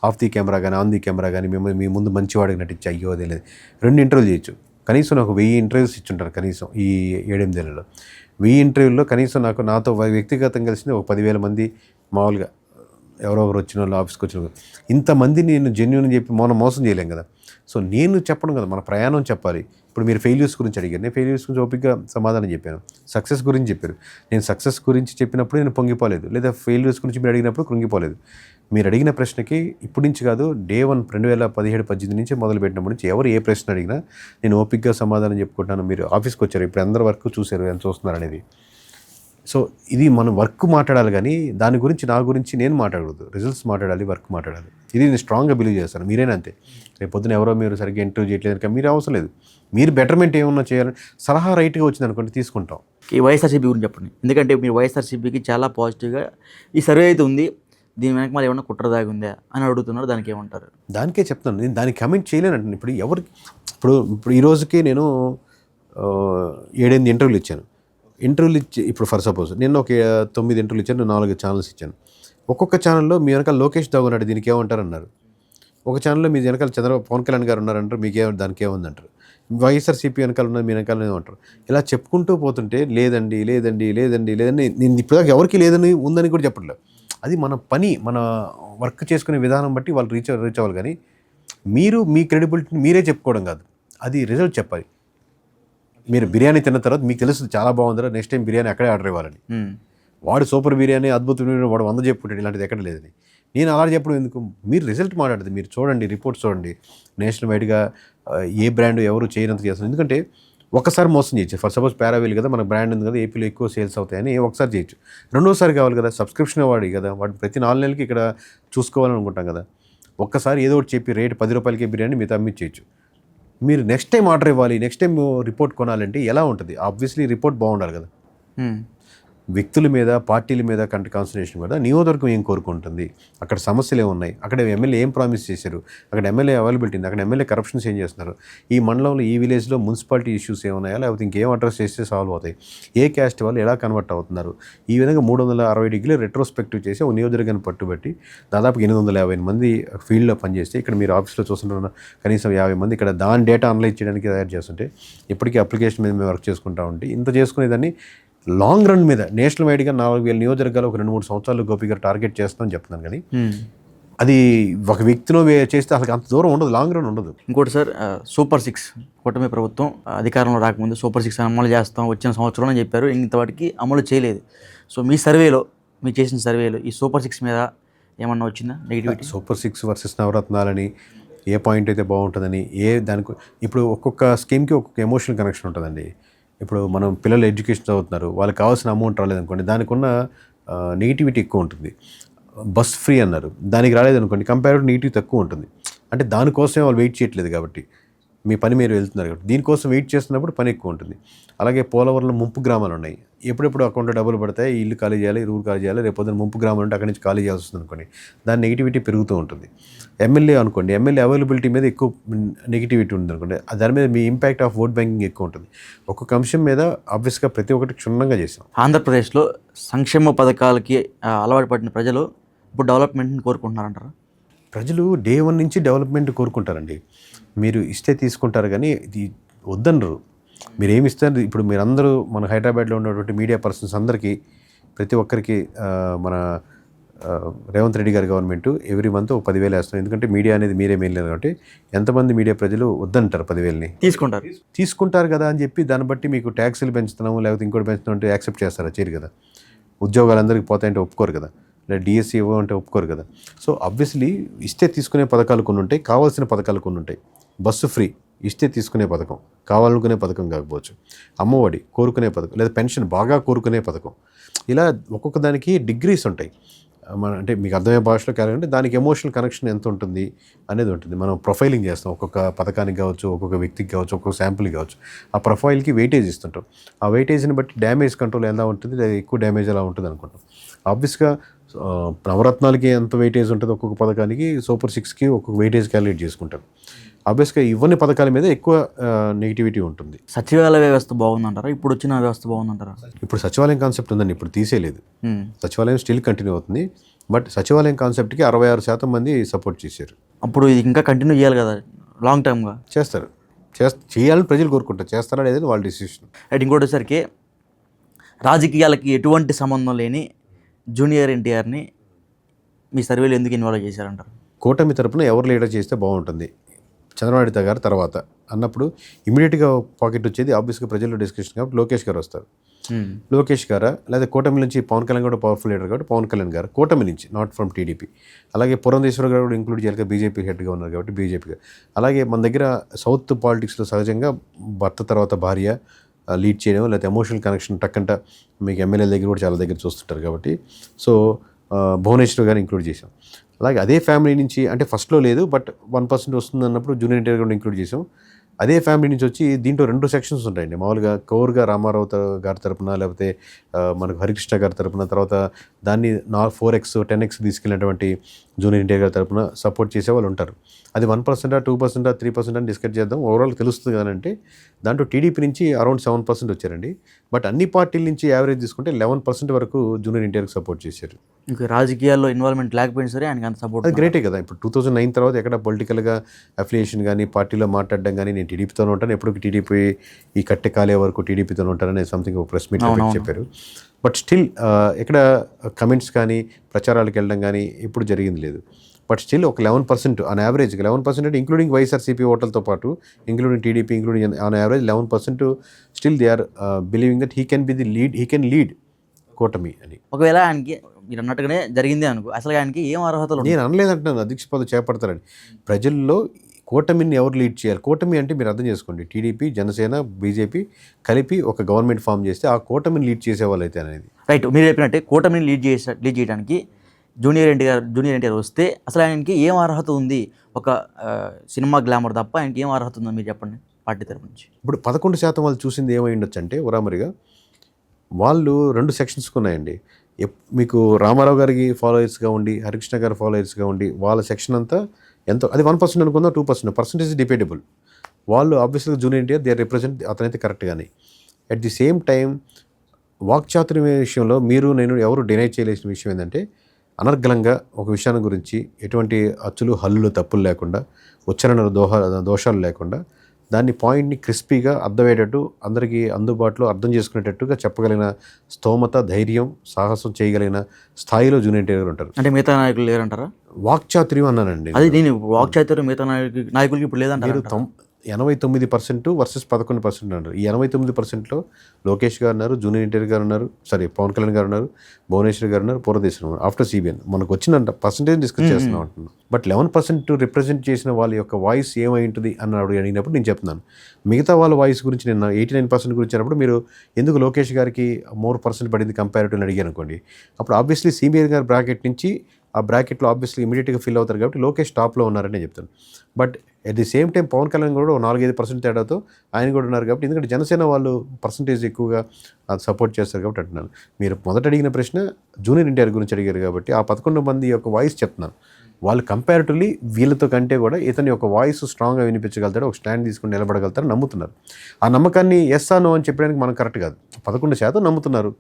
ఆఫ్ ది కెమెరా కానీ ఆన్ ది కెమెరా కానీ మేము మీ ముందు మంచివాడికి నటించి అయ్యో అదే లేదు 2 ఇంటర్వ్యూలు చేయొచ్చు. కనీసం నాకు 1000 ఇంటర్వ్యూస్ ఇచ్చుంటారు కనీసం ఈ 7-8 ఏళ్ళలో. 1000 ఇంటర్వ్యూల్లో కనీసం నాతో వ్యక్తిగతంగా కలిసింది ఒక 10,000 మంది మామూలుగా ఎవరో ఒకరు వచ్చిన వాళ్ళు ఆఫీస్కి వచ్చిన వాళ్ళు. ఇంతమంది నేను జెన్యున్ చెప్పి మనం మోసం చేయలేం కదా. సో నేను చెప్పడం కదా, మన ప్రయాణం చెప్పాలి. ఇప్పుడు మీరు ఫెయిల్యూర్స్ గురించి అడిగారు, నేను ఫెయిల్యూర్స్ గురించి ఓపికగా సమాధానం చెప్పాను. సక్సెస్ గురించి చెప్పారు, నేను సక్సెస్ గురించి చెప్పినప్పుడు నేను పొంగిపోలేదు, లేదా ఫెయిల్యూర్స్ గురించి మీరు అడిగినప్పుడు కృంగిపోలేదు. మీరు అడిగిన ప్రశ్నకి ఇప్పటి నుంచి కాదు, డే 1 2017-18 నుంచి మొదలుపెట్టినప్పటి నుంచి ఎవరు ఏ ప్రశ్న అడిగినా నేను ఓపికగా సమాధానం చెప్పుకుంటాను. మీరు ఆఫీస్కి వచ్చారు, ఇప్పుడు అందరు వర్క్ చూశారు, ఎంత చూస్తున్నారు అనేది. సో ఇది మనం వర్క్ మాట్లాడాలి, కానీ దాని గురించి నా గురించి నేను మాట్లాడకూడదు. రిజల్ట్స్ మాట్లాడాలి, వర్క్ మాట్లాడాలి. ఇది నేను స్ట్రాంగ్గా బిలీవ్ చేస్తాను. మీరేనా అంతే. రేపు పొద్దున ఎవరో మీరు సరిగ్గా ఇంటర్వ్యూ చేయట్లేదు కనుక మీరు అవసరం లేదు. మీరు బెటర్మెంట్ ఏమన్నా చేయాలని సలహా రైట్గా వచ్చింది అనుకోండి, తీసుకుంటాం. ఈ వైఎస్ఆర్సీపీ గురించి చెప్పండి. ఎందుకంటే మీరు వైఎస్ఆర్సీపీకి చాలా పాజిటివ్గా ఈ సర్వే అయితే ఉంది, దీని వెనక మళ్ళీ ఏమన్నా కుట్ర దాగి ఉందా అని అడుగుతున్నారు. దానికి ఏమంటారు? దానికే చెప్తాను, నేను దానికి కమెంట్ చేయలేనంటే. ఇప్పుడు ఎవరికి ఇప్పుడు ఈ రోజుకి నేను 7-8 ఇంటర్వ్యూలు ఇచ్చాను. ఇంటర్వ్యూలు ఇచ్చి ఇప్పుడు ఫర్ సపోజ్ నేను ఒక 9 ఇంటర్వ్యూలు ఇచ్చాను, 4 ఛానల్స్ ఇచ్చాను. ఒక్కొక్క ఛానల్లో మీ వెనకాల లోకేష్ దాగున్నాడు, దీనికి ఏమంటారు అన్నారు. ఒక ఛానల్లో మీ వెనకాల పవన్ కళ్యాణ్ గారు ఉన్నారంటారు, దానికి ఏముందంటారు. వైఎస్ఆర్సీపీ వెనకాల ఉన్నది మీ వెనకాల ఏమంటారు. ఇలా చెప్పుకుంటూ పోతుంటే లేదండి లేదండి లేదండి లేదండి, నేను ఇప్పటిదాకా ఎవరికి లేదని ఉందని కూడా చెప్పట్లేదు. అది మన పని, మన వర్క్ చేసుకునే విధానం బట్టి వాళ్ళు రీచ్ అవ్వాలి. కానీ మీరు మీ క్రెడిబిలిటీని మీరే చెప్పుకోవడం కాదు, అది రిజల్ట్ చెప్పాలి. మీరు బిర్యానీ తిన్న తర్వాత మీకు తెలుస్తుంది చాలా బాగుందిరా, నెక్స్ట్ టైం బిర్యానీ అక్కడే ఆర్డర్ ఇవ్వాలని. వాడు సూపర్ బిర్యానీ, అద్భుతం బిర్యానీ, వాడు 100 చెప్పుకుంటాడు, ఇలాంటిది ఎక్కడ లేదని. నేను అలా చెప్పడం ఎందుకు? మీరు రిజల్ట్ మాట్లాడదు, మీరు చూడండి, రిపోర్ట్స్ చూడండి. నేషనల్ వైడ్గా ఏ బ్రాండ్ ఎవరు చేయనంత చేస్తుంది. ఎందుకంటే ఒకసారి మోసం చేయొచ్చు. ఫర్ సపోజ్ పారావీల్ కదా, మన బ్రాండ్ ఉంది కదా, ఏపీలో ఎక్కువ సేల్స్ అవుతాయని ఒకసారి చేయొచ్చు. రెండోసారి కావాలి కదా, సబ్స్క్రిప్షన్ వాడి కదా, వాడు ప్రతి 4 నెలలకి ఇక్కడ చూసుకోవాలని అనుకుంటాం కదా. ఒక్కసారి ఏదో ఒకటి చెప్పి రేటు 10 రూపాయలకే బిర్యానీ మిగతా అమ్మిచ్చేయచ్చు. మీరు నెక్స్ట్ టైం ఆర్డర్ ఇవ్వాలి, నెక్స్ట్ టైం రిపోర్ట్ కొనాలంటే ఎలా ఉంటుంది? ఆబ్వియస్లీ రిపోర్ట్ బాగుండాలి కదా. వ్యక్తుల మీద, పార్టీల మీద కాన్సన్ట్రేషన్ కూడా నియోజకవర్గం ఏం కోరుకుంటుంది, అక్కడ సమస్యలు ఏమున్నాయి, అక్కడ ఎమ్మెల్యే ఏం ప్రామిస్ చేశారు, అక్కడ ఎమ్మెల్యే అవైలబిలిటీ ఉంది, అక్కడ ఎమ్మెల్యే కరప్షన్స్ ఏం చేస్తున్నారు, ఈ మండలంలో ఈ విలేజ్లో మున్సిపాలిటీ ఇష్యూస్ ఏమున్నాయా, లేకపోతే ఇంకేం అడ్రస్ చేస్తే సాల్వ్ అవుతాయి, ఏ క్యాస్ట్ వాళ్ళు ఎలా కన్వర్ట్ అవుతున్నారు. ఈ విధంగా 360 డిగ్రీలు రెట్రోస్పెక్టివ్ చేసి ఒక నియోజకవర్గాన్ని పట్టుబట్టి దాదాపు 850 మంది ఫీల్డ్లో పనిచేస్తే, ఇక్కడ మీరు ఆఫీస్లో చూస్తున్న కనీసం 50 మంది ఇక్కడ దాని డేటా అనలైజ్ చేయడానికి తయారు చేస్తుంటే, ఇప్పటికీ అప్లికేషన్ మీద మేము వర్క్ చేసుకుంటా ఉంటే, ఇంత చేసుకునేదాన్ని లాంగ్ రన్ మీద నేషనల్ వైడ్గా 4000 నియోజకవర్గాలు ఒక 2-3 సంవత్సరాలు గోపి గారు టార్గెట్ చేస్తామని చెప్తున్నాను. కానీ అది ఒక వ్యక్తిలో చేస్తే అసలు అంత దూరం ఉండదు, లాంగ్ రన్ ఉండదు. ఇంకోటి సార్, సూపర్ 6 కూటమి ప్రభుత్వం అధికారంలో రాకముందు సూపర్ 6 అమలు చేస్తాం వచ్చిన సంవత్సరం అని చెప్పారు, ఇంతవాటికి అమలు చేయలేదు. సో మీ సర్వేలో, మీరు చేసిన సర్వేలో ఈ సూపర్ 6 మీద ఏమన్నా వచ్చిందా నెగిటివిటీ? సూపర్ 6 వర్సెస్ నవరత్నాలని, ఏ పాయింట్ అయితే బాగుంటుందని, దానికి ఇప్పుడు ఒక్కొక్క స్కీమ్కి ఒక్కొక్క ఎమోషనల్ కనెక్షన్ ఉంటుందండి. ఇప్పుడు మనం పిల్లలు ఎడ్యుకేషన్ చదువుతున్నారు, వాళ్ళకి కావాల్సిన అమౌంట్ రాలేదనుకోండి, దానికి ఉన్న నెగిటివిటీ ఎక్కువ ఉంటుంది. బస్ ఫ్రీ అన్నారు, దానికి రాలేదనుకోండి, కంపేరిటివ్ నెగిటివ్ తక్కువ ఉంటుంది. అంటే దానికోసమే వాళ్ళు వెయిట్ చేయట్లేదు కాబట్టి, మీ పని మీరు వెళ్తున్నారు కాబట్టి, దీనికోసం వెయిట్ చేస్తున్నప్పుడు పని ఎక్కువ ఉంటుంది. అలాగే పోలవరంలో ముంపు గ్రామాలు ఉన్నాయి, ఎప్పుడెప్పుడు అకౌంట్లో డబ్బులు పడతాయి, ఈ ఇల్లు ఖాళీ చేయాలి, రూల్ ఖాళీ చేయాలి, రేపు పొద్దున ముంపు గ్రామాలు ఉంటే అక్కడి నుంచి ఖాళీ చేయాల్సి వస్తుంది అనుకోండి, దాని నెగిటివిటీ పెరుగుతూ ఉంటుంది. ఎమ్మెల్యే అనుకోండి, ఎమ్మెల్యే అవైలబిలిటీ మీద ఎక్కువ నెగిటివిటీ ఉంది అనుకోండి, దాని మీద మీ ఇంపాక్ట్ ఆఫ్ ఓట్ బ్యాంకింగ్ ఎక్కువ ఉంటుంది. ఒక్కొక్క అంశం మీద ఆబ్వియస్గా ప్రతి ఒక్కటి క్షుణ్ణంగా చేసాం. ఆంధ్రప్రదేశ్లో సంక్షేమ పథకాలకి అలవాటు పడిన ప్రజలు ఇప్పుడు డెవలప్మెంట్ని కోరుకుంటున్నారంటారా? ప్రజలు డే 1 నుంచి డెవలప్మెంట్ కోరుకుంటారండి. మీరు ఇస్తే తీసుకుంటారు, కానీ ఇది వద్దనరు. మీరు ఏమి ఇస్తారు? ఇప్పుడు మీరందరూ మన హైదరాబాద్లో ఉన్నటువంటి మీడియా పర్సన్స్ అందరికీ, ప్రతి ఒక్కరికి మన రేవంత్ రెడ్డి గారి గవర్నమెంట్ ఎవ్రీ మంత్ 10,000 వేస్తాం. ఎందుకంటే మీడియా అనేది మీరే మెయిన్ లేదు కాబట్టి, ఎంతమంది మీడియా ప్రజలు వద్దంటారు 10,000ని? తీసుకుంటారు కదా అని చెప్పి దాన్ని బట్టి మీకు ట్యాక్సులు పెంచుతున్నాము లేకపోతే ఇంకోటి పెంచుతున్నాం అంటే యాక్సెప్ట్ చేస్తారా? చేయరు కదా. ఉద్యోగాలు అందరికీ పోతాయంటే ఒప్పుకోరు కదా, లేదా డిఎస్సీ ఇవ్వమంటే ఒప్పుకోరు కదా. సో ఆబ్వియస్లీ ఇస్తే తీసుకునే పథకాలు కొన్ని ఉంటాయి, కావాల్సిన పథకాలు కొన్ని ఉంటాయి. బస్సు ఫ్రీ ఇస్తే తీసుకునే పథకం, కావాలనుకునే పథకం కాకపోవచ్చు. అమ్మఒడి కోరుకునే పథకం, లేదా పెన్షన్ బాగా కోరుకునే పథకం. ఇలా ఒక్కొక్క దానికి డిగ్రీస్ ఉంటాయి. అంటే మీకు అర్థమయ్యే భాషలో కావాలంటే దానికి ఎమోషనల్ కనెక్షన్ ఎంత ఉంటుంది అనేది ఉంటుంది. మనం ప్రొఫైలింగ్ చేస్తాం, ఒక్కొక్క పథకానికి కావచ్చు, ఒక్కొక్క వ్యక్తికి కావచ్చు, ఒక్కొక్క శాంపుల్కి కావచ్చు. ఆ ప్రొఫైల్కి వెయిటేజ్ ఇస్తుంటాం. ఆ వెయిటేజ్ని బట్టి డ్యామేజ్ కంట్రోల్ ఎలా ఉంటుంది, లేదా ఎక్కువ డ్యామేజ్ ఎలా ఉంటుంది అనుకుంటాం. ఆబ్వియస్గా నవరత్నాలకి ఎంత వెయిటేజ్ ఉంటుంది ఒక్కొక్క పథకానికి, సూపర్ 6కి ఒక్కొక్క వెయిటేజ్ క్యాలిక్యులేట్ చేసుకుంటాం. ఆబ్వియస్గా ఇవన్నీ పథకాల మీద ఎక్కువ నెగిటివిటీ ఉంటుంది. సచివాలయ వ్యవస్థ బాగుందంటారా? ఇప్పుడు వచ్చిన వ్యవస్థ బాగుందంటారా? ఇప్పుడు సచివాలయం కాన్సెప్ట్ ఉందండి, ఇప్పుడు తీసేయలేదు. సచివాలయం స్టిల్ కంటిన్యూ అవుతుంది. బట్ సచివాలయం కాన్సెప్ట్కి 66% మంది సపోర్ట్ చేశారు. అప్పుడు ఇది ఇంకా కంటిన్యూ చేయాలి కదా, లాంగ్ టర్మ్గా చేస్తారు. చేయాలని ప్రజలు కోరుకుంటారు, చేస్తారా లేదని వాళ్ళ డిసిషన్. అండ్ ఇంకోటిసరికి రాజకీయాలకి ఎటువంటి సంబంధం లేని జూనియర్ ఎన్టీఆర్ని మీ సర్వేలో ఎందుకు ఇన్వాల్వ్ చేశారంటారు? కూటమి తరపున ఎవరు లీడర్ చేస్తే బాగుంటుంది చంద్రబాబు గారు తర్వాత అన్నప్పుడు ఇమీడియట్గా పాకెట్ వచ్చేది ఆబ్వియస్గా ప్రజల్లో డిస్కషన్ కాబట్టి లోకేష్ గారు వస్తారు. లోకేష్ గారా లేదా కూటమి నుంచి పవన్ కళ్యాణ్ కూడా పవర్ఫుల్ లీడర్ కాబట్టి పవన్ కళ్యాణ్ గారు కూటమి నుంచి, నాట్ ఫ్రమ్ టీడీపీ. అలాగే పురంధేశ్వర గారు కూడా ఇంక్లూడ్ చేయాలి, బీజేపీ హెడ్గా ఉన్నారు కాబట్టి బీజేపీగా. అలాగే మన దగ్గర సౌత్ పాలిటిక్స్లో సహజంగా భర్త తర్వాత భార్య లీడ్ చేయడం లేదా ఎమోషనల్ కనెక్షన్ టక్కంట మీకు ఎమ్మెల్యేల దగ్గర కూడా చాలా దగ్గర చూస్తుంటారు కాబట్టి సో భువనేశ్వర్ గారిని ఇంక్లూడ్ చేసాం. అలాగే అదే ఫ్యామిలీ నుంచి అంటే ఫస్ట్లో లేదు బట్ 1% వస్తుంది అన్నప్పుడు జూనియర్ ఎన్టీఆర్ కూడా ఇంక్లూడ్ చేసాం. అదే ఫ్యామిలీ నుంచి వచ్చి దీంట్లో 2 సెక్షన్స్ ఉంటాయండి. మామూలుగా కోర్గా రామారావు గారి తరపున లేకపోతే మనకు హరికృష్ణ గారి తరపున, తర్వాత దాన్ని 4x 10x తీసుకెళ్ళినటువంటి జూనియర్ ఎన్టీఆర్ గారి తరపున సపోర్ట్ చేసే వాళ్ళు ఉంటారు. అది 1%, 2%, 3% అని డిస్కస్ చేద్దాం. ఓవరాల్ తెలుస్తుంది కానంటే దాంట్లో టీడీపీ నుంచి అరౌండ్ 7% వచ్చారండి. బట్ అన్ని పార్టీల నుంచి యావరేజ్ తీసుకుంటే 11% వరకు జూనియర్ ఎన్టీఆర్కి సపోర్ట్ చేశారు. ఇంకా రాజకీయాల్లో ఇన్వాల్వ్మెంట్ లేకపోయినా సరే ఆయనకి అంత సపోర్ట్. అది గ్రేటే కదా. ఇప్పుడు 2009 తర్వాత ఎక్కడ పొలిటికల్గా అఫిలియేషన్ కానీ పార్టీలో మాట్లాడడం కానీ నేను టీడీపీతోనే ఉంటాను, ఎప్పుడు టీడీపీ ఈ కట్టె కాలే వరకు టీడీపీతోనే ఉంటానని సంథింగ్ ఒక ప్రెస్ మీట్ చెప్పారు. బట్ స్టిల్ ఇక్కడ కమెంట్స్ కానీ ప్రచారాలకు వెళ్ళడం కానీ ఎప్పుడు జరిగింది లేదు. బట్ స్టిల్ ఒక 11% ఆన్ యావరేజ్, 11% అంటే ఇంక్లూడింగ్ వైఎస్ఆర్సీపీ ఓటర్లతో పాటు including TDP including on average 11% still they are believing that he can be the lead, he can lead కూటమి అని. ఒకవేళ ఆయనకి మీరు అన్నట్టుగానే జరిగింది అనుకో, అసలు ఆయనకి ఏం అర్హతలు? నేను అనలేదంటున్నాను అధ్యక్ష పదవి చేపడతారని. ప్రజల్లో కూటమిని ఎవరు లీడ్ చేయాలి? కూటమి అంటే మీరు అర్థం చేసుకోండి, టీడీపీ జనసేన బీజేపీ కలిపి ఒక గవర్నమెంట్ ఫామ్ చేస్తే ఆ కూటమిని లీడ్ చేసే వాళ్ళు అయితే అనేది రైట్. మీరు చెప్పినట్టే కూటమిని లీడ్ చేయడానికి జూనియర్ ఎన్టీఆర్ వస్తే అసలు ఆయనకి ఏం అర్హత ఉంది? ఒక సినిమా గ్లామర్ తప్ప ఆయనకి ఏం అర్హత ఉందో మీరు చెప్పండి పార్టీ తరపు నుంచి. ఇప్పుడు 11% వాళ్ళు చూసింది ఏమై ఉండొచ్చు అంటే ఉరామరిగా వాళ్ళు 2 సెక్షన్స్కి ఉన్నాయండి. మీకు రామారావు గారికి ఫాలోయర్స్గా ఉండి హరికృష్ణ గారి ఫాలోయర్స్గా ఉండి వాళ్ళ సెక్షన్ అంతా ఎంతో, అది 1% అనుకుందాం, 2% పర్సెంటేజ్ డిబేటబుల్. వాళ్ళు ఆబ్వియస్గా జూనియర్ ఎన్టీఆర్ దే రిప్రజెంట్ అతనైతే కరెక్ట్. కానీ అట్ ది సేమ్ టైం వాక్చాతుర్యం విషయంలో మీరు నేను ఎవరు డినై చేయలేసిన విషయం ఏంటంటే అనర్గళంగా ఒక విషయాన్ని గురించి ఎటువంటి అచ్చులు హల్లులు తప్పులు లేకుండా ఉచ్చారణ దోషాలు లేకుండా దాన్ని పాయింట్ని క్రిస్పీగా అర్థమయ్యేటట్టు అందరికీ అందుబాటులో అర్థం చేసుకునేటట్టుగా చెప్పగలిగిన స్తోమత, ధైర్యం, సాహసం చేయగలిగిన స్థాయిలో జూనియర్ ఎన్టీఆర్ ఉంటారు. అంటే మిగతా నాయకులు లేరంటారా? వాక్చాతుర్యం అన్నానండి. అది నేను వాక్చాతుర్యం మిగతా నాయకులకి ఇప్పుడు లేదంటారు. 89% వర్సెస్ 11% అన్నారు. ఈ 89%లో లోకేష్ గారు ఉన్నారు, జూనియర్ ఎన్టీఆర్ గారు ఉన్నారు, పవన్ కళ్యాణ్ గారు ఉన్నారు, భువనేశ్వర్ గారు ఉన్నారు, పురంధేశ్వరి ఉన్నారు. ఆఫ్టర్ సిబిఎన్ మనకు వచ్చిన పర్సెంటేజ్ డిస్కస్ చేస్తున్నాం అంటున్నాను. బట్ 11% రిప్రజెంట్ చేసిన వాళ్ళ యొక్క వాయిస్ ఏమై ఉంటుంది అన్నాడు అడిగినప్పుడు నేను చెప్తున్నాను. మిగతా వాళ్ళ వాయిస్ గురించి నేను 89% గురించి అన్నప్పుడు మీరు ఎందుకు లోకేష్ గారికి మోర్ పర్సెంట్ పడింది కంపారిటివ్ని అడిగారు అనుకోండి, అప్పుడు ఆబ్వియస్లీ సిబిఎన్ గారి బ్రాకెట్ నుంచి ఆ బ్రాకెట్లో ఆబ్వియస్లీ ఇమీడియట్గా ఫిల్ అవుతారు కాబట్టి లోకేష్ టాప్లో ఉన్నారని నేను చెప్తాను. But at the same time Pawan Kalyan కూడా 4-5% తేడాతో ఆయన కూడా ఉన్నారు కాబట్టి, ఎందుకంటే జనసేన వాళ్ళు పర్సంటేజ్ ఎక్కువగా సపోర్ట్ చేస్తారు కాబట్టి అంటున్నాను. మీరు మొదట అడిగిన ప్రశ్న జూనియర్ ఎన్టీఆర్ గురించి అడిగారు కాబట్టి ఆ 11 మంది యొక్క వాయిస్ చెప్తున్నాను. వాళ్ళు కంపారిటివ్లీ వీళ్ళతో కంటే కూడా ఇతని యొక్క వాయిస్ స్ట్రాంగ్గా వినిపించగలుగుతాడు, ఒక స్టాండ్ తీసుకుని నిలబడగలుగుతారు నమ్ముతున్నారు. ఆ నమ్మకాన్ని ఎస్ నో అని చెప్పడానికి మనం కరెక్ట్ కాదు. 11% నమ్ముతున్నారు.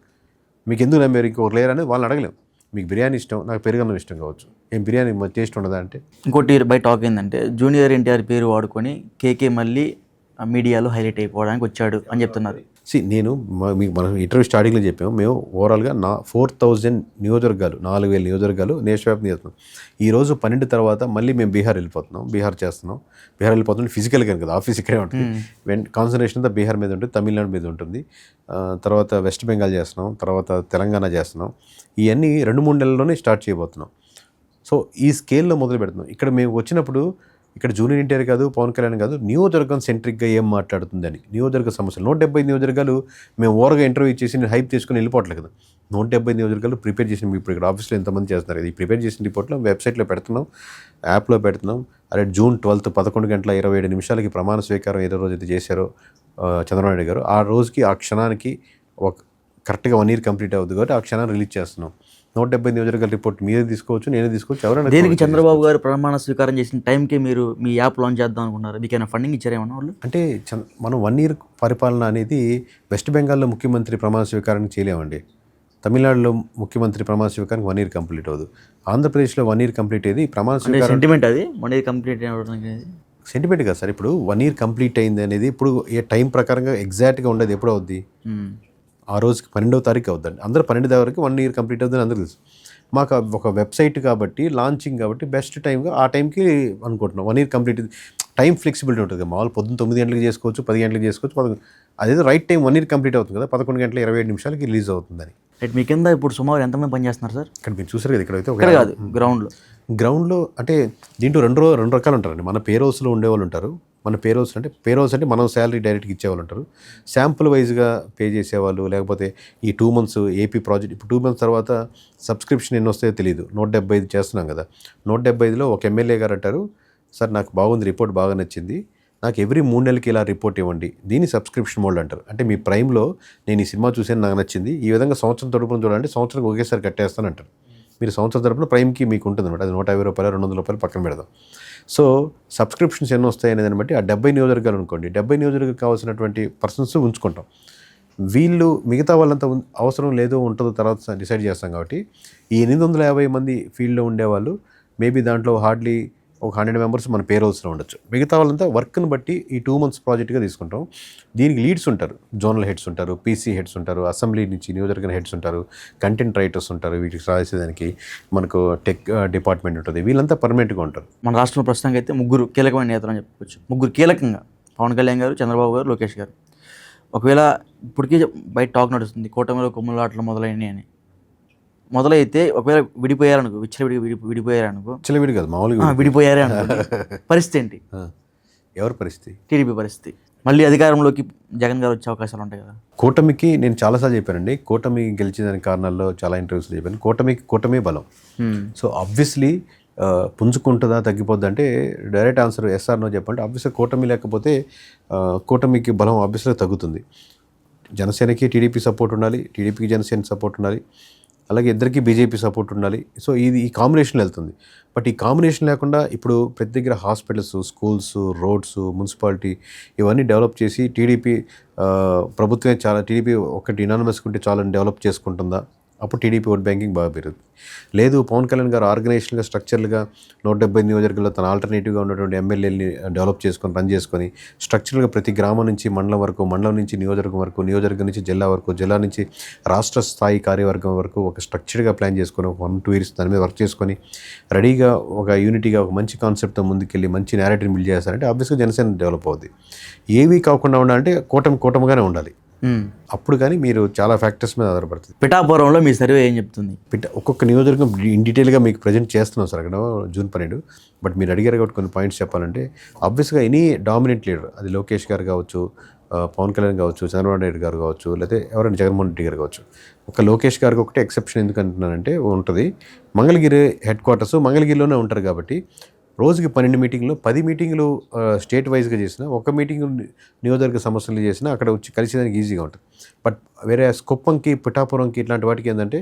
మీకు ఎందుకు నమ్మారు? ఇంకొకరు లేరు అనేది వాళ్ళని అడగలేము. మీకు బిర్యానీ ఇష్టం, నాకు పెరుగన్నం ఇష్టం కావచ్చు, ఏం బిర్యానీ టేస్ట్ ఉండదా అంటే. ఇంకోటి బై టాక్ ఏంటంటే జూనియర్ ఎన్టీఆర్ పేరు వాడుకొని కేకే మళ్ళీ మీడియాలో హైలైట్ అయిపోవడానికి వచ్చాడు అని చెప్తున్నారు. నేను మీకు మనం ఇంటర్వ్యూ స్టార్టింగ్లో చెప్పాము, మేము ఓవరాల్గా 4000 నియోజకవర్గాలు 4000 నియోజకవర్గాలు నేషనల్ చేస్తున్నాం. ఈరోజు 12 తర్వాత మళ్ళీ మేము బీహార్ వెళ్ళిపోతున్నాం, బీహార్ వెళ్ళిపోతున్నాం ఫిజికల్గా కదా, ఆఫీస్ ఇక్కడే ఉంటుంది. కాన్సన్ట్రేషన్ అంతా బీహార్ మీద ఉంటుంది, తమిళనాడు మీద ఉంటుంది, తర్వాత వెస్ట్ బెంగాల్ చేస్తున్నాం, తర్వాత తెలంగాణ చేస్తున్నాం. ఇవన్నీ 2-3 నెలల్లోనే స్టార్ట్ చేయబోతున్నాం. సో ఈ స్కేల్లో మొదలు పెడుతున్నాం. ఇక్కడ మేము వచ్చినప్పుడు ఇక్కడ జూనియర్ ఎన్టీఆర్ కాదు, పవన్ కళ్యాణ్ కాదు, నియోజకవర్గం సెంట్రిక్గా ఏం మాట్లాడుతుందని, నియోజకవర్గ సమస్యలు 170 నియోజకవర్గాలు మేము ఓవర్గా ఇంటర్వ్యూ ఇచ్చేసి నేను హైప్ తీసుకుని వెళ్ళిపోవట్లేదు కదా. 170 నియోజకవర్గాలు ప్రిపేర్ చేసిన, ఇప్పుడు ఇక్కడ ఆఫీస్లో ఎంతమంది చేస్తున్నారు కదా, ఈ ప్రిపేర్ చేసిన రిపోర్ట్లో వెబ్సైట్లో పెడుతున్నాం, యాప్లో పెడుతున్నాం. జూన్ 12 11:27 ప్రమాణ స్వీకారం ఏదో రోజు అయితే చేశారో చంద్రబాబు నాయుడు గారు, ఆ రోజుకి ఆ క్షణానికి ఒక కరెక్ట్గా 1 year కంప్లీట్ అవుతుంది కాబట్టి ఆ క్షణాన్ని రిలీజ్ చేస్తున్నాం. 170 నియోజకవర్గాల రిపోర్ట్ మీరే తీసుకోవచ్చు, నేనే తీసుకోవచ్చు, ఎవరైనా. దేనికి చంద్రబాబు గారు ప్రమాణ స్వీకారం చేసిన టైంకి మీరు మీ యాప్ లాంచ్ చేద్దాం అనుకున్నారు? మీకైనా ఫండింగ్ ఇచ్చారేమన్నా వాళ్ళు? అంటే మనం 1 year పరిపాలన అనేది వెస్ట్ బెంగాల్లో ముఖ్యమంత్రి ప్రమాణ స్వీకారానికి చేయలేమండి. తమిళనాడులో ముఖ్యమంత్రి ప్రమాణ స్వీకారానికి 1 year కంప్లీట్ అవ్వదు. ఆంధ్రప్రదేశ్లో 1 year కంప్లీట్ అయ్యేది ప్రమాణ స్వీకారం. సెంటిమెంట్ అది 1 year కంప్లీట్ సెంటిమెంట్ కాదు సార్. ఇప్పుడు 1 year కంప్లీట్ అయింది అనేది ఇప్పుడు ఏ టైం ప్రకారంగా ఎగ్జాక్ట్గా ఉండేది ఎప్పుడు అవుద్ది? ఆ రోజుకి 12వ తారీఖు అవుద్దండి. అందరూ 12వ తారీఖు 1 year కంప్లీట్ అవుతుందని అందరూ తెలుసు. మాకు ఒక వెబ్సైట్ కాబట్టి లాంచింగ్ కాబట్టి బెస్ట్ టైంగా ఆ టైంకి అనుకుంటున్నాం. 1 ఇయర్ కంప్లీట్ టైం ఫ్లెక్సిబిలిటీ ఉంటుంది కదా. మామూలు పొద్దున్న 9 గంటలకు చేసుకోవచ్చు, 10 గంటలకు చేసుకోవచ్చు. అదేదో రైట్ టైం 1 ఇయర్ కంప్లీట్ అవుతుంది కదా, 11:27 రిలీజ్ అవుతుందని. రైట్. మీ కింద ఇప్పుడు సుమారు ఎంతమంది పనిచేస్తున్నారు సార్? ఇక్కడ మీరు చూసారు కదా, ఇక్కడైతే ఇక్కడ కాదు, గ్రౌండ్లో. అంటే దీంట్లో రెండు రకాలు ఉంటారండి. మన పేర్ హౌస్లో ఉండేవాళ్ళు ఉంటారు. మన పేర్ హౌస్ అంటే మనం శాలరీ డైరెక్ట్గా ఇచ్చేవాళ్ళు ఉంటారు. శాంపుల్ వైజ్గా పే చేసేవాళ్ళు, లేకపోతే ఈ 2 months ఏపీ ప్రాజెక్ట్, ఇప్పుడు 2 months తర్వాత సబ్స్క్రిప్షన్ ఎన్ని వస్తాయో తెలియదు. 175 చేస్తున్నాం కదా, 175లో ఒక ఎమ్మెల్యే గారు అంటారు, సార్ నాకు బాగుంది, రిపోర్ట్ బాగా నచ్చింది, నాకు ఎవ్రీ 3 నెలలకి ఇలా రిపోర్ట్ ఇవ్వండి, దీన్ని సబ్స్క్రిప్షన్ మోడ్ అంటారు. అంటే మీ ప్రైమ్లో నేను ఈ సినిమా చూసాను, నాకు నచ్చింది, ఈ విధంగా సంవత్సరం తరపున చూడాలంటే సంవత్సరానికి ఒకేసారి కట్టేస్తాను అంటారు. మీరు సంవత్సరం తరపున ప్రైమ్కి మీకు ఉంటుంది అనమాట. అది ₹150, ₹200 పక్కన పెడదాం. సో సబ్స్క్రిప్షన్స్ ఎన్ని వస్తాయి అనే దాన్ని బట్టి ఆ 70 నియోజకవర్గాలు అనుకోండి, 70 నియోజకవర్గాలకు కావాల్సినటువంటి పర్సన్స్ ఉంచుకుంటాం. వీళ్ళు మిగతా వాళ్ళంతా అవసరం లేదో ఉంటుందో తర్వాత డిసైడ్ చేస్తాం. కాబట్టి ఈ 850 మంది ఫీల్డ్లో ఉండేవాళ్ళు మేబీ దాంట్లో హార్డ్లీ ఒక 100 మెంబర్స్ మన పేర్ హౌస్లో ఉండొచ్చు. మిగతా వాళ్ళంతా వర్క్ని బట్టి ఈ 2 months ప్రాజెక్ట్గా తీసుకుంటాం. దీనికి లీడ్స్ ఉంటారు, జోనల్ హెడ్స్ ఉంటారు, పీసీ హెడ్స్ ఉంటారు, అసెంబ్లీ నుంచి నియోజకవర్గ హెడ్స్ ఉంటారు, కంటెంట్ రైటర్స్ ఉంటారు, వీటికి రాసేదానికి మనకు టెక్ డిపార్ట్మెంట్ ఉంటుంది. వీళ్ళంతా పర్మనెంట్గా ఉంటారు. మన రాష్ట్రంలో ప్రస్తుతానికి అయితే 3 కీలకమైన నేతలు అని చెప్పుకోవచ్చు. 3 కీలకంగా పవన్ కళ్యాణ్ గారు, చంద్రబాబు గారు, లోకేష్ గారు. ఒకవేళ ఇప్పటికీ బయట టాక్ నడుస్తుంది కూటమిలో కుమ్ములాటలు మొదలైనవి అని. మొదలైతే ఒకవేళ విడిపోయారనుకో, విడిపోయారనుకో, చిలవిడి కాదు మామూలుగా విడిపోయారే అనుకో, పరిస్థితి ఏంటి? ఎవరి పరిస్థితి? టీడీపీ పరిస్థితి. మళ్ళీ అధికారంలోకి జగన్ గారు వచ్చే అవకాశాలు ఉంటాయి కదా. కూటమికి నేను చాలాసార్లు చెప్పానండి, కూటమి గెలిచేదానికి కారణాల్లో చాలా ఇంటర్వ్యూస్లో చెప్పాను, కూటమి బలం. సో ఆబ్వియస్లీ పుంజుకుంటుందా తగ్గిపోద్ది అంటే డైరెక్ట్ ఆన్సర్ ఎస్ఆర్ నో చెప్పండి. ఆబ్వియస్గా కూటమి లేకపోతే కూటమికి బలం ఆబ్వియస్గా తగ్గుతుంది. జనసేనకి టీడీపీ సపోర్ట్ ఉండాలి, టీడీపీకి జనసేన సపోర్ట్ ఉండాలి, అలాగే ఇద్దరికి బీజేపీ సపోర్ట్ ఉండాలి. సో ఈ కాంబినేషన్ వెళ్తుంది. బట్ ఈ కాంబినేషన్ లేకుండా ఇప్పుడు ప్రతి దగ్గర హాస్పిటల్స్, స్కూల్స్, రోడ్స్, మున్సిపాలిటీ ఇవన్నీ డెవలప్ చేసి టీడీపీ ప్రభుత్వమే టీడీపీ ఒకటి యునానిమస్గా ఉంటే చాలని డెవలప్ చేసుకుంటుందా? అప్పుడు టీడీపీ ఓట్ బ్యాంకింగ్ బాగా పెరుగుతుంది. లేదు, పవన్ కళ్యాణ్ గారు ఆర్గనైజేషన్గా స్ట్రక్చర్లుగా 170 నియోజకవర్గాల్లో తన ఆల్టర్నేటివ్గా ఉన్నటువంటి ఎమ్మెల్యేని డెవలప్ చేసుకొని రన్ చేసుకొని స్ట్రక్చర్గా ప్రతి గ్రామం నుంచి మండలం వరకు, మండలం నుంచి నియోజకవర్గం వరకు, నియోజకవర్గం నుంచి జిల్లా వరకు, జిల్లా నుంచి రాష్ట్ర స్థాయి కార్యవర్గం వరకు ఒక స్ట్రక్చర్గా ప్లాన్ చేసుకొని 1-2 years దాని మీద వర్క్ చేసుకొని రెడీగా ఒక యూనిటీగా ఒక మంచి కాన్సెప్ట్తో ముందుకెళ్ళి మంచి నేరేటివ్ బిల్డ్ చేస్తారంటే ఆబ్వియస్గా జనసేన డెవలప్ అవుద్ది. ఏవీ కాకుండా ఉండాలంటే కూటమిగానే ఉండాలి. అప్పుడు కానీ మీరు చాలా ఫ్యాక్టర్స్ మీద ఆధారపడుతుంది. పిఠాపురంలో మీ సర్వే ఏం చెప్తుంది? ఒక్కొక్క నియోజకవర్గం ఇన్ డీటెయిల్గా మీకు ప్రజెంట్ చేస్తున్నాం సార్ అక్కడ June 12. బట్ మీరు అడిగారు కాబట్టి కొన్ని పాయింట్స్ చెప్పాలంటే ఆబ్వియస్గా ఎనీ డామినెంట్ లీడర్, అది లోకేష్ గారు కావచ్చు, పవన్ కళ్యాణ్ కావచ్చు, చంద్రబాబు నాయుడు గారు కావచ్చు, లేకపోతే ఎవరైనా జగన్మోహన్ రెడ్డి గారు కావచ్చు. ఒక లోకేష్ గారికి ఒకటే ఎక్సెప్షన్ ఎందుకు అంటున్నానంటే ఉంటుంది, మంగళగిరి హెడ్ క్వార్టర్స్ మంగళగిరిలోనే ఉంటారు కాబట్టి రోజుకి 12 మీటింగ్లు, 10 మీటింగ్లు స్టేట్ వైజ్గా చేసినా, ఒక మీటింగ్ నియోజకవర్గ సమస్యలు చేసినా అక్కడ వచ్చి కలిసేదానికి ఈజీగా ఉంటుంది. బట్ వేరే కుప్పంకి, పిఠాపురంకి ఇట్లాంటి వాటికి ఏంటంటే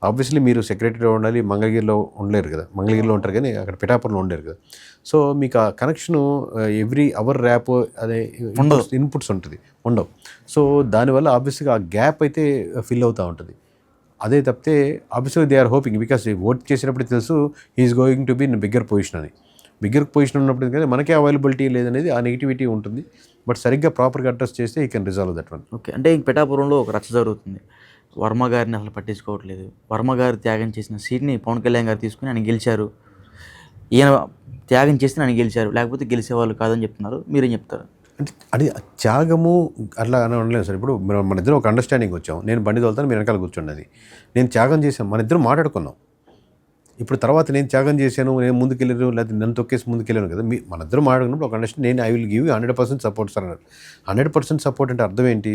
ఆబ్వియస్లీ మీరు సెక్రటరీలో ఉండాలి, మంగళగిరిలో ఉండలేరు కదా. మంగళగిరిలో ఉంటారు కానీ అక్కడ పిఠాపురంలో ఉండలేరు కదా. సో మీకు ఆ కనెక్షను ఎవ్రీ అవర్ ర్యాప్ అదే ఇన్పుట్స్ ఉంటుంది ఉండవు. సో దానివల్ల ఆబ్వియస్గా ఆ గ్యాప్ అయితే ఫిల్ అవుతూ ఉంటుంది. అదే తప్పితే ఆబ్వియస్గా they are hoping, because vote చేసినప్పుడు తెలుసు is going to be in bigger position అని. బిగ్గర్ పొజిషన్ ఉన్నప్పుడు కానీ మనకే అవైలబిలిటీ లేదనేది ఆ నెగిటివిటీ ఉంటుంది. బట్ సరిగ్గా ప్రాపర్గా అడ్రస్ చేస్తే ఈ can resolve that one. Okay. అంటే ఇంక పిఠాపురంలో ఒక రచ్చ జరుగుతుంది. వర్మ గారిని అసలు పట్టించుకోవట్లేదు. వర్మ గారు త్యాగం చేసిన సీట్ని పవన్ కళ్యాణ్ గారు తీసుకుని ఆయన గెలిచారు. ఈయన త్యాగం చేస్తే ఆయన గెలిచారు, లేకపోతే గెలిచేవాళ్ళు కాదని చెప్తున్నారు. మీరేం చెప్తారు? అంటే అది త్యాగము అట్లా అని అనలేదు సార్. ఇప్పుడు మన ఇద్దరం ఒక అండర్స్టాండింగ్ వచ్చాం. నేను బండి తోలుతాను, మీరు వెనకాల కూర్చోండి. నేను త్యాగం చేశాను, మన ఇద్దరం మాట్లాడుకున్నాం. ఇప్పుడు తర్వాత నేను త్యాగం చేశాను, నేను ముందుకెళ్ళాను, లేకపోతే నన్ను తొక్కేసి ముందుకెళ్ళాను కదా. మన ఇద్దరు మాట్లాడినప్పుడు ఒక అండర్స్టాండ్, నేను I will give 100% support sir అన్నారు. 100% సపోర్ట్ అంటే అర్థం ఏంటి?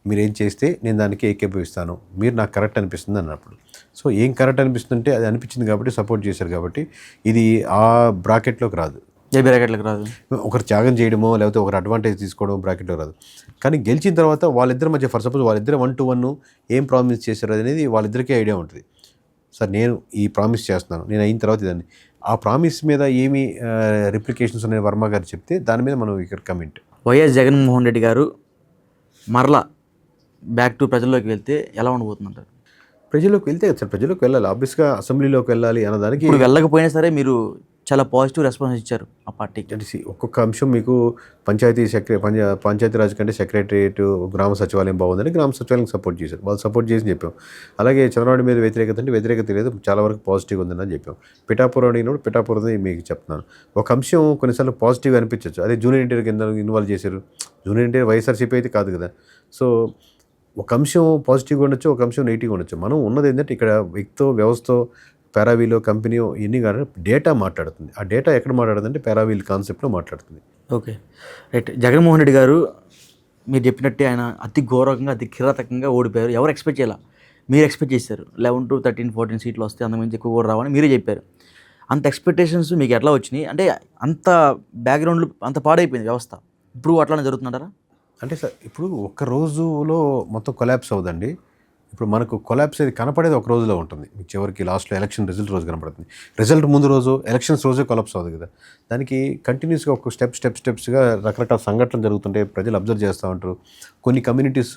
మీరు ఏం చేస్తే నేను దానికి ఏకీభవిస్తాను, మీరు నాకు కరెక్ట్ అనిపిస్తుంది అన్నప్పుడు. సో ఏం కరెక్ట్ అనిపిస్తుందంటే అది అనిపించింది కాబట్టి సపోర్ట్ చేశారు కాబట్టి ఇది ఆ బ్రాకెట్లోకి రాదు. ఏ బ్రాకెట్లోకి రాదు. ఒకరు త్యాగం చేయడమో లేకపోతే ఒకరు అడ్వాంటేజ్ తీసుకోవడం బ్రాకెట్లో రాదు. కానీ గెలిచిన తర్వాత వాళ్ళిద్దరి మధ్య ఫర్ సపోజ్ వాళ్ళిద్దరు 1-to-1 ఏం ప్రామిస్ చేశారు అనేది వాళ్ళిద్దరికీ ఐడియా ఉంటుంది. సార్ నేను ఈ ప్రామిస్ చేస్తున్నాను, నేను అయిన తర్వాత ఇదాన్ని, ఆ ప్రామిస్ మీద ఏమి రిప్లికేషన్స్ ఉన్నాయి వర్మ గారు చెప్తే దాని మీద మనం ఇక్కడ కమెంట్. వైఎస్ జగన్మోహన్ రెడ్డి గారు మరలా బ్యాక్ టు ప్రజల్లోకి వెళ్తే ఎలా ఉండబోతుందంటారు? ప్రజల్లోకి వెళ్తే సార్ ప్రజల్లోకి వెళ్ళాలి, ఆబ్వియస్గా అసెంబ్లీలోకి వెళ్ళాలి అన్నదానికి. ఇప్పుడు వెళ్ళకపోయినా సరే మీరు చాలా పాజిటివ్ రెస్పాన్స్ ఇచ్చారు ఆ పార్టీకి. అంటే ఒక్కొక్క అంశం మీకు పంచాయతీరాజ్ కంటే సెక్రటరియట్, గ్రామ సచివాలయం బాగుందని గ్రామ సచివాలయం సపోర్ట్ చేశారు. వాళ్ళు సపోర్ట్ చేసి చెప్పాం. అలాగే చంద్రబాబు మీద వ్యతిరేకత అంటే వ్యతిరేకత లేదు, చాలా వరకు పాజిటివ్ ఉందని చెప్పాం. పిఠాపురం అడిగినప్పుడు పిఠాపురం మీకు చెప్తున్నాను. ఒక అంశం కొన్నిసార్లు పాజిటివ్ అనిపించవచ్చు, అదే జూనియర్ ఎన్టీఆర్ కింద ఇన్వాల్వ్ చేశారు. జూనియర్ ఎన్టీఆర్ వైఎస్ఆర్సీపీ అయితే కాదు కదా. సో ఒక అంశం పాజిటివ్గా ఉండొచ్చు, ఒక అంశం నెగిటివ్గా ఉండొచ్చు. మనం ఉన్నది ఏంటంటే ఇక్కడ వ్యవస్థ పారావీలో కంపెనీ ఎన్ని కానీ డేటా మాట్లాడుతుంది. ఆ డేటా ఎక్కడ మాట్లాడుతుందంటే పారావీల్ కాన్సెప్ట్లో మాట్లాడుతుంది. Okay, right. జగన్మోహన్ రెడ్డి గారు మీరు చెప్పినట్టే ఆయన అతి ఘోరంగా, అతి కిరాతకంగా ఓడిపోయారు. ఎవరు ఎక్స్పెక్ట్ చేయాల, మీరు ఎక్స్పెక్ట్ చేశారు 11 to 13, 14 సీట్లు వస్తే అంతకుమించి ఎక్కువ కూడా రావని మీరే చెప్పారు. అంత ఎక్స్పెక్టేషన్స్ మీకు ఎట్లా వచ్చినాయి? అంటే అంత బ్యాక్గ్రౌండ్లు అంత పాడైపోయింది వ్యవస్థ, ఇప్పుడు అట్లానే జరుగుతుంటారా? అంటే సార్ ఇప్పుడు ఒక్క రోజులో మొత్తం కొలాప్స్ అవుదండి. ఇప్పుడు మనకు కొలాప్స్ అది కనపడేది ఒక రోజులో ఉంటుంది. మీకు చివరికి లాస్ట్లో ఎలక్షన్ రిజల్ట్ రోజు కనపడుతుంది. రిజల్ట్ ముందు రోజు ఎలక్షన్స్ రోజే కొలాప్స్ అవుతుంది కదా. దానికి కంటిన్యూస్గా ఒక స్టెప్స్గా రకరకాల సంఘటనలు జరుగుతుంటే ప్రజలు అబ్జర్వ్ చేస్తూ ఉంటారు. కొన్ని కమ్యూనిటీస్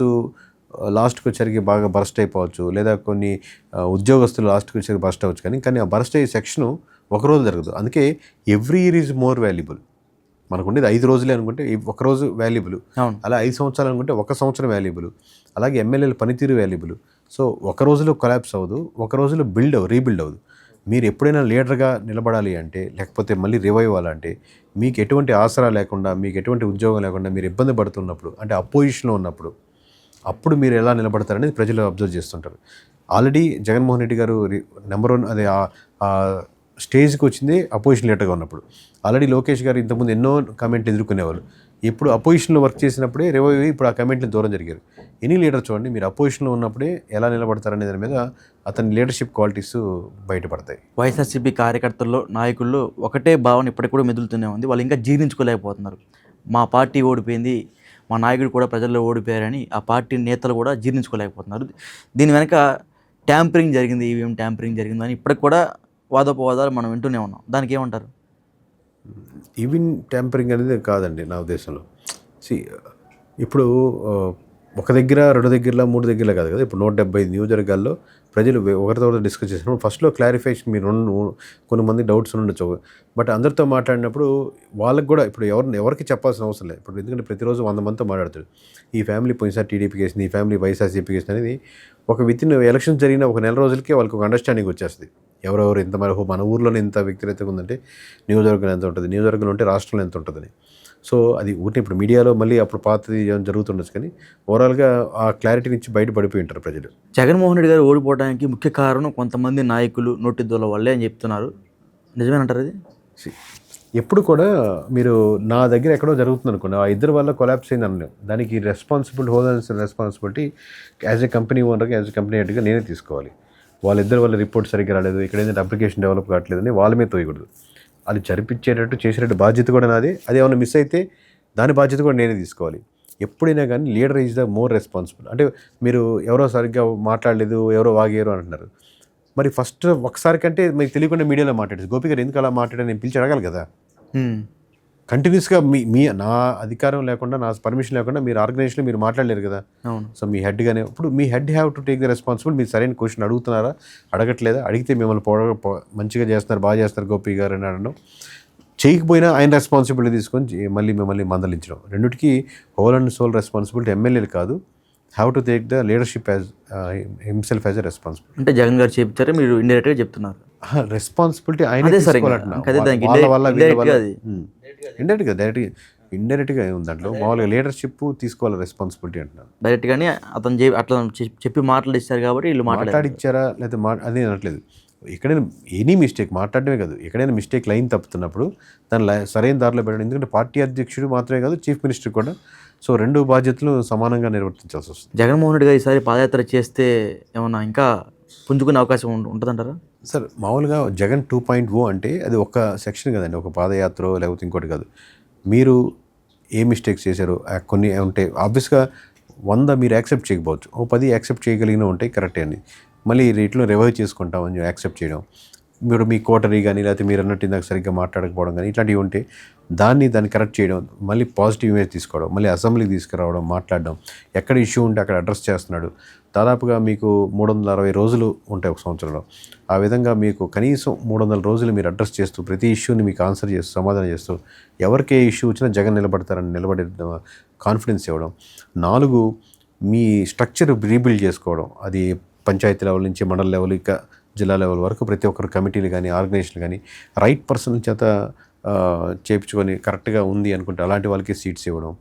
లాస్ట్కి వచ్చరికి బాగా బరస్ట్ అయిపోవచ్చు, లేదా కొన్ని ఉద్యోగస్తులు లాస్ట్కి వచ్చరికి బరస్ట్ అవ్వచ్చు. కానీ ఆ బరస్ట్ అయ్యే సెక్షను ఒకరోజు జరగదు. అందుకే every year is more valuable. మనకు ఉండేది 5 రోజులే అనుకుంటే ఒక రోజు వాల్యుబుల్, అలా 5 సంవత్సరాలు అనుకుంటే 1 సంవత్సరం వాల్యుబుల్, అలాగే ఎమ్మెల్యేల పనితీరు వాల్యుబుల్. సో ఒక రోజులో కొలాప్స్ అవ్వదు, ఒక రోజులో రీబిల్డ్ అవ్వదు. మీరు ఎప్పుడైనా లీడర్గా నిలబడాలి అంటే, లేకపోతే మళ్ళీ రివైవ్ అవ్వాలంటే, మీకు ఎటువంటి ఆసరా లేకుండా, మీకు ఎటువంటి ఉద్యోగం లేకుండా మీరు ఇబ్బంది పడుతున్నప్పుడు, అంటే అపోజిషన్లో ఉన్నప్పుడు, అప్పుడు మీరు ఎలా నిలబడతారనేది ప్రజలు అబ్జర్వ్ చేస్తుంటారు. ఆల్రెడీ జగన్మోహన్ రెడ్డి గారు నెంబర్ 1 అదే స్టేజ్కి వచ్చింది అపోజిషన్ లీడర్గా ఉన్నప్పుడు. ఆల్రెడీ లోకేష్ గారు ఇంతకుముందు ఎన్నో కమెంట్లు ఎదుర్కొనేవాళ్ళు. ఇప్పుడు అపోజిషన్లో వర్క్ చేసినప్పుడే రివైవ్ ఇప్పుడు ఆ కమెంట్లు దూరం జరిగారు. ఎనీ లీడర్ చూడండి, మీరు అపోజిషన్లో ఉన్నప్పుడే ఎలా నిలబడతారనే దాని మీద అతని లీడర్షిప్ క్వాలిటీస్ బయటపడతాయి. వైఎస్ఆర్సీపీ కార్యకర్తల్లో, నాయకుల్లో ఒకటే భావన ఇప్పటికి కూడా మెదులుతూనే ఉంది. వాళ్ళు ఇంకా జీర్ణించుకోలేకపోతున్నారు. మా పార్టీ ఓడిపోయింది, మా నాయకుడు కూడా ప్రజల్లో ఓడిపోయారని ఆ పార్టీ నేతలు కూడా జీర్ణించుకోలేకపోతున్నారు. దీని వెనక ట్యాంపరింగ్ జరిగింది, ఈవీఎం ట్యాంపరింగ్ జరిగిందని ఇప్పటికి కూడా వాదోపవాదాలు మనం వింటూనే ఉన్నాం. దానికి ఏమంటారు? ఈవెన్ ట్యాంపరింగ్ అనేది కాదండి నా ఉద్దేశంలో. ఇప్పుడు ఒక దగ్గర, 2 దగ్గరలో, 3 దగ్గరలో కాదు కదా. ఇప్పుడు 175 నియోజకవర్గాల్లో ప్రజలు ఒకరితో డిస్కస్ చేసినప్పుడు ఫస్ట్లో క్లారిఫికేషన్ మీరు కొంతమంది డౌట్స్ ఉండొచ్చు. బట్ అందరితో మాట్లాడినప్పుడు వాళ్ళకి కూడా ఇప్పుడు ఎవరికి చెప్పాల్సిన అవసరం లేదు. ఇప్పుడు ఎందుకంటే ప్రతిరోజు 100 మందితో మాట్లాడుతారు. ఈ ఫ్యామిలీ పోయినసారి టీడీపీకి వేసింది, ఈ ఫ్యామిలీ వైఎస్ఆర్సీపీకి వేసింది అనేది ఒక వితిన్ ఎలక్షన్స్ జరిగిన ఒక నెల రోజులకే వాళ్ళకి ఒక అండర్స్టాండింగ్ వచ్చేస్తుంది. ఎవరెవరు ఎంత మన ఊర్లోనే ఎంత వ్యక్తిగతంగా ఉందంటే నియోజకవర్గం ఎంత ఉంటుంది, నియోజకవర్గంలో ఉంటే రాష్ట్రంలో ఎంత ఉంటుందని. సో అది ఊరిని ఇప్పుడు మీడియాలో మళ్ళీ అప్పుడు పాతది జరుగుతుండొచ్చు, కానీ ఓవరాల్గా ఆ క్లారిటీ నుంచి బయటపడిపోయి ఉంటారు ప్రజలు. జగన్మోహన్ రెడ్డి గారు ఓడిపోవడానికి ముఖ్య కారణం కొంతమంది నాయకులు నోటి దూల వల్లే అని చెప్తున్నారు. నిజమేనంటారు అది? ఎప్పుడు కూడా మీరు నా దగ్గర ఎక్కడో జరుగుతుంది అనుకోండి, ఆ ఇద్దరు వల్ల కొలాప్స్ అయింది అనలేము. దానికి రెస్పాన్సిబిలిటీ యాజ్ ఎ కంపెనీ ఓనర్గా, యాజ్ ఎ కంపెనీ హెడ్గా నేనే తీసుకోవాలి. వాళ్ళిద్దరి వల్ల రిపోర్ట్ సరిగ్గా రాలేదు, ఇక్కడ ఏంటంటే అప్లికేషన్ డెవలప్ కావట్లేదని వాళ్ళ మీద తోయకూడదు. అది జరిపించేటట్టు చేసేటట్టు బాధ్యత కూడా నాది. అది ఏమైనా మిస్ అయితే దాని బాధ్యత కూడా నేనే తీసుకోవాలి. ఎప్పుడైనా కానీ leader is the more responsible. అంటే మీరు ఎవరో సరిగ్గా మాట్లాడలేదు, ఎవరో వాగారు అంటున్నారు. మరి ఫస్ట్ ఒకసారి కంటే మీకు తెలియకుండా మీడియాలో మాట్లాడేది, గోపి గారు ఎందుకు అలా మాట్లాడారు నేను పిలిచి అడగాలి కదా. కంటిన్యూస్గా నా అధికారం లేకుండా, నా పర్మిషన్ లేకుండా మీరు ఆర్గనైజేషన్లో మీరు మాట్లాడలేరు కదా. సో మీ హెడ్గానే ఇప్పుడు మీ head have to take the responsible. మీరు సరైన క్వశ్చన్ అడుగుతున్నారా, అడగట్లేదా, అడిగితే మిమ్మల్ని మంచిగా చేస్తున్నారు, బాగా చేస్తారు గోపి గారు అని అనడం, చేయకపోయినా ఆయన రెస్పాన్సిబిలిటీ తీసుకొని మిమ్మల్ని మందలించడం. రెండిటికి హోల్ అండ్ సోల్ రెస్పాన్సిబిలిటీ ఎమ్మెల్యేలు కాదు. Have to take the leadership as himself as a responsibility. అంటే జగన్ గారు చెప్తారు, మీరు ఇండైరెక్ట్గా చెప్తున్నారు. రెస్పాన్సిబిలిటీ ఆయన ఇండైరెక్ట్గా ఉంది దాంట్లో. మామూలుగా లీడర్షిప్ తీసుకోవాలి రెస్పాన్సిబిలిటీ అంటున్నారు. డైరెక్ట్గానే అతను అట్లా చెప్పి మాట్లాడిస్తారు కాబట్టి వీళ్ళు మాట్లాడిచ్చారా లేదా అది అనట్లేదు. ఎక్కడైనా ఎనీ మిస్టేక్ మాట్లాడడమే కాదు, ఎక్కడైనా మిస్టేక్ లైన్ తప్పుతున్నప్పుడు దాన్ని సరైన దారిలో పెట్టడం. ఎందుకంటే పార్టీ అధ్యక్షుడు మాత్రమే కాదు, చీఫ్ మినిస్టర్ కూడా. సో 2 బాధ్యతలు సమానంగా నిర్వర్తించాల్సి వస్తుంది. జగన్మోహన్ రెడ్డి గారు ఈసారి పాదయాత్ర చేస్తే ఏమన్నా ఇంకా పుంజుకునే అవకాశం ఉంటుందంటారా? సార్ మామూలుగా జగన్ 2.0 అంటే అది ఒక సెక్షన్ కదండి, ఒక పాదయాత్ర లేకపోతే ఇంకోటి కాదు. మీరు ఏ మిస్టేక్స్ చేశారో కొన్ని ఉంటాయి. ఆబ్వియస్గా 100 మీరు యాక్సెప్ట్ చేయకపోవచ్చు, 10 యాక్సెప్ట్ చేయగలిగిన ఉంటాయి, కరెక్టే అండి. మళ్ళీ రేట్లో రివైవ్ చేసుకుంటామని యాక్సెప్ట్ చేయడం. మీరు మీ కోటరీ కానీ లేకపోతే మీరు అన్నట్టు ఇందాక సరిగ్గా మాట్లాడకపోవడం కానీ ఇట్లాంటివి ఉంటే దాన్ని కరెక్ట్ చేయడం, మళ్ళీ పాజిటివ్ ఇమేజ్ తీసుకోవడం, మళ్ళీ అసెంబ్లీకి తీసుకురావడం, మాట్లాడడం, ఎక్కడ ఇష్యూ ఉంటే అక్కడ అడ్రస్ చేస్తున్నాడు. దాదాపుగా మీకు 360 రోజులు ఉంటాయి ఒక సంవత్సరంలో. ఆ విధంగా మీకు కనీసం 300 రోజులు మీరు అడ్రస్ చేస్తూ ప్రతి ఇష్యూని మీకు ఆన్సర్ చేస్తూ సమాధానం చేస్తూ ఎవరికి ఏ ఇష్యూ వచ్చినా జగన్ నిలబడే కాన్ఫిడెన్స్ ఇవ్వడం. 4 మీ స్ట్రక్చర్ రీబిల్డ్ చేసుకోవడం. అది పంచాయతీ లెవెల్ నుంచి మండల లెవెల్ ఇంకా జిల్లా లెవెల్ వరకు ప్రతి ఒక్కరు కమిటీలు కానీ ఆర్గనైజేషన్లు కానీ రైట్ పర్సన్ చేత చేయించుకొని కరెక్ట్గా ఉంది అనుకుంటే అలాంటి వాళ్ళకి సీట్స్ ఇవ్వడం.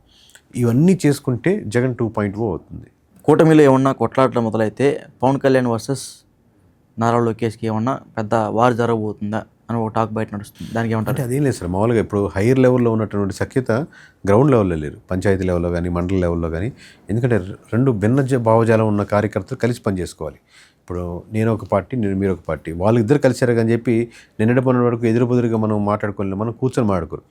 ఇవన్నీ చేసుకుంటే జగన్ 2.0 అవుతుంది. కూటమిలో ఏమన్నా కొట్లాటలు మొదలైతే పవన్ కళ్యాణ్ వర్సెస్ నారా లోకేష్కి ఏమన్నా పెద్ద వార్ జరగబోతుందా అని ఒక టాక్ బయట నడుస్తుంది. దానికి ఏమంటారు? అంటే అదేం లేదు సార్, మామూలుగా ఇప్పుడు హైయర్ లెవెల్లో ఉన్నటువంటి సఖ్యత గ్రౌండ్ లెవెల్లో లేరు, పంచాయతీ లెవెల్లో కానీ మండల లెవెల్లో కానీ. ఎందుకంటే 2 భిన్న భావజాలం ఉన్న కార్యకర్తలు కలిసి పనిచేసుకోవాలి. ఇప్పుడు నేను ఒక పార్టీ, మీరు ఒక పార్టీ, వాళ్ళిద్దరు కలిసారు అని చెప్పి నిన్నటి మొన్నటి వరకు ఎదురుబెదురుగా మనం మాట్లాడుకోలేదు, మనం కూర్చొని మాట్లాడుకోరు.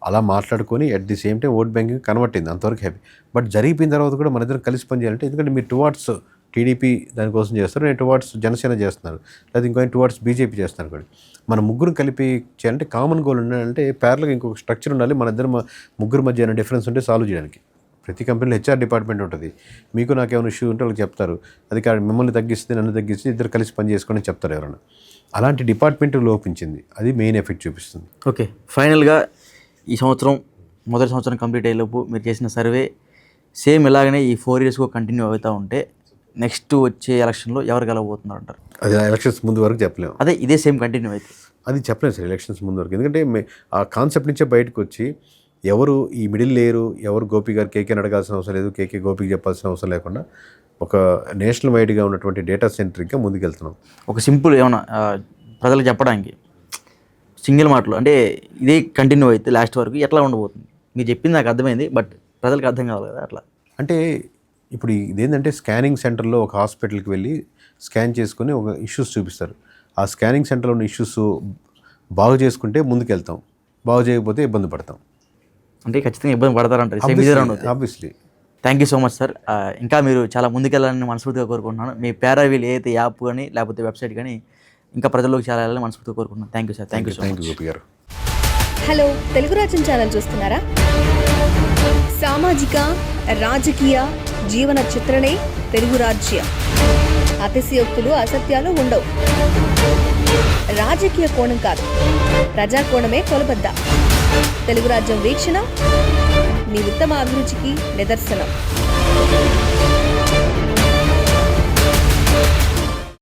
అలా మాట్లాడుకొని at the same time vote banking convert అయింది, అంతవరకు హ్యాపీ. బట్ జరిగిపోయిన తర్వాత కూడా మన ఇద్దరం కలిసి పనిచేయాలంటే, ఎందుకంటే మీరు టువార్డ్స్ టీడీపీ దానికోసం చేస్తారు, నేను టువార్డ్స్ జనసేన చేస్తున్నారు, లేదా ఇంకో టువార్డ్స్ బీజేపీ చేస్తున్నారు కూడా. మన ముగ్గురు కలిపి చేయాలంటే కామన్ గోల్ ఉండాలంటే ప్యారల్గా ఇంకొక స్ట్రక్చర్ ఉండాలి. మన ఇద్దరు ముగ్గురు మధ్య ఏమైనా డిఫరెన్స్ ఉంటే సాల్వ్ చేయడానికి. ప్రతి కంపెనీలో హెచ్ఆర్ డిపార్ట్మెంట్ ఉంటుంది. మీకు నాకేమైనా ఇష్యూ ఉంటే వాళ్ళకి చెప్తారు, అది కాదు మిమ్మల్ని తగ్గిస్తే నన్ను తగ్గిస్తే ఇద్దరు కలిసి పని చేసుకొని చెప్తారు ఎవరైనా. అలాంటి డిపార్ట్మెంట్ లోపించింది, అది మెయిన్ ఎఫెక్ట్ చూపిస్తుంది. ఓకే, ఫైనల్గా ఈ సంవత్సరం మొదటి సంవత్సరం కంప్లీట్ అయ్యేలోపు మీరు చేసిన సర్వే సేమ్ ఇలాగనే ఈ 4 years కంటిన్యూ అవుతూ ఉంటే నెక్స్ట్ వచ్చే ఎలక్షన్లో ఎవరు గెలవబోతున్నారు అంటారు? అది ఎలక్షన్స్ ముందు వరకు చెప్పలేము. అదే ఇదే సేమ్ కంటిన్యూ అయితే అది చెప్పలేదు సార్ ఎలక్షన్స్ ముందు వరకు. ఎందుకంటే ఆ కాన్సెప్ట్ నుంచే బయటకు వచ్చి ఎవరు ఈ మిడిల్ లేరు, ఎవరు గోపి గారు కేకేని అడగాల్సిన అవసరం లేదు, కేకే గోపికి చెప్పాల్సిన అవసరం లేకుండా ఒక నేషనల్ వైడ్గా ఉన్నటువంటి డేటా సెంట్రిక్గా ముందుకెళ్తున్నాం. ఒక సింపుల్ ఏమన్నా ప్రజలకు చెప్పడానికి సింగిల్ మాటలు అంటే ఇదే కంటిన్యూ అయితే లాస్ట్ వరకు ఎట్లా ఉండబోతుంది? మీరు చెప్పింది నాకు అర్థమైంది, బట్ ప్రజలకు అర్థం కావాలి కదా అట్లా. అంటే ఇప్పుడు ఇదేంటంటే స్కానింగ్ సెంటర్లో ఒక హాస్పిటల్కి వెళ్ళి స్కాన్ చేసుకొని ఒక ఇష్యూస్ చూపిస్తారు. ఆ స్కానింగ్ సెంటర్లో ఉన్న ఇష్యూస్ బాగు చేసుకుంటే ముందుకెళ్తాం, బాగు చేయకపోతే ఇబ్బంది పడతాం. అంటే ఖచ్చితంగా ఇబ్బంది పడతారంటారు. Obviously. Thank you so much sir. ఇంకా మీరు చాలా ముందుకెళ్ళాలని మనస్ఫూర్తిగా కోరుకుంటున్నాను. మీ ప్యారావీల్ ఏదైతే యాప్ కానీ లేకపోతే వెబ్సైట్ కానీ ఇంకా ప్రజల్లోకి చాలా వెళ్ళాలని మనస్ఫూర్తిగా కోరుకుంటున్నాను. Thank you sir. Thank you Gopi గారు. హలో, తెలుగు రాజ్యం ఛానల్ చూస్తున్నారా? సామాజిక రాజకీయ జీవన చిత్రణే తెలుగు రాజ్యం. అతిశయోక్తులు అసత్యాలు ఉండవు. రాజకీయ కోణం కాదు, ప్రజా కోణమే కొలబద్ద. తెలుగు రాజ్యం వీక్షణ మీ ఉత్తమ అభిరుచికి నిదర్శనం.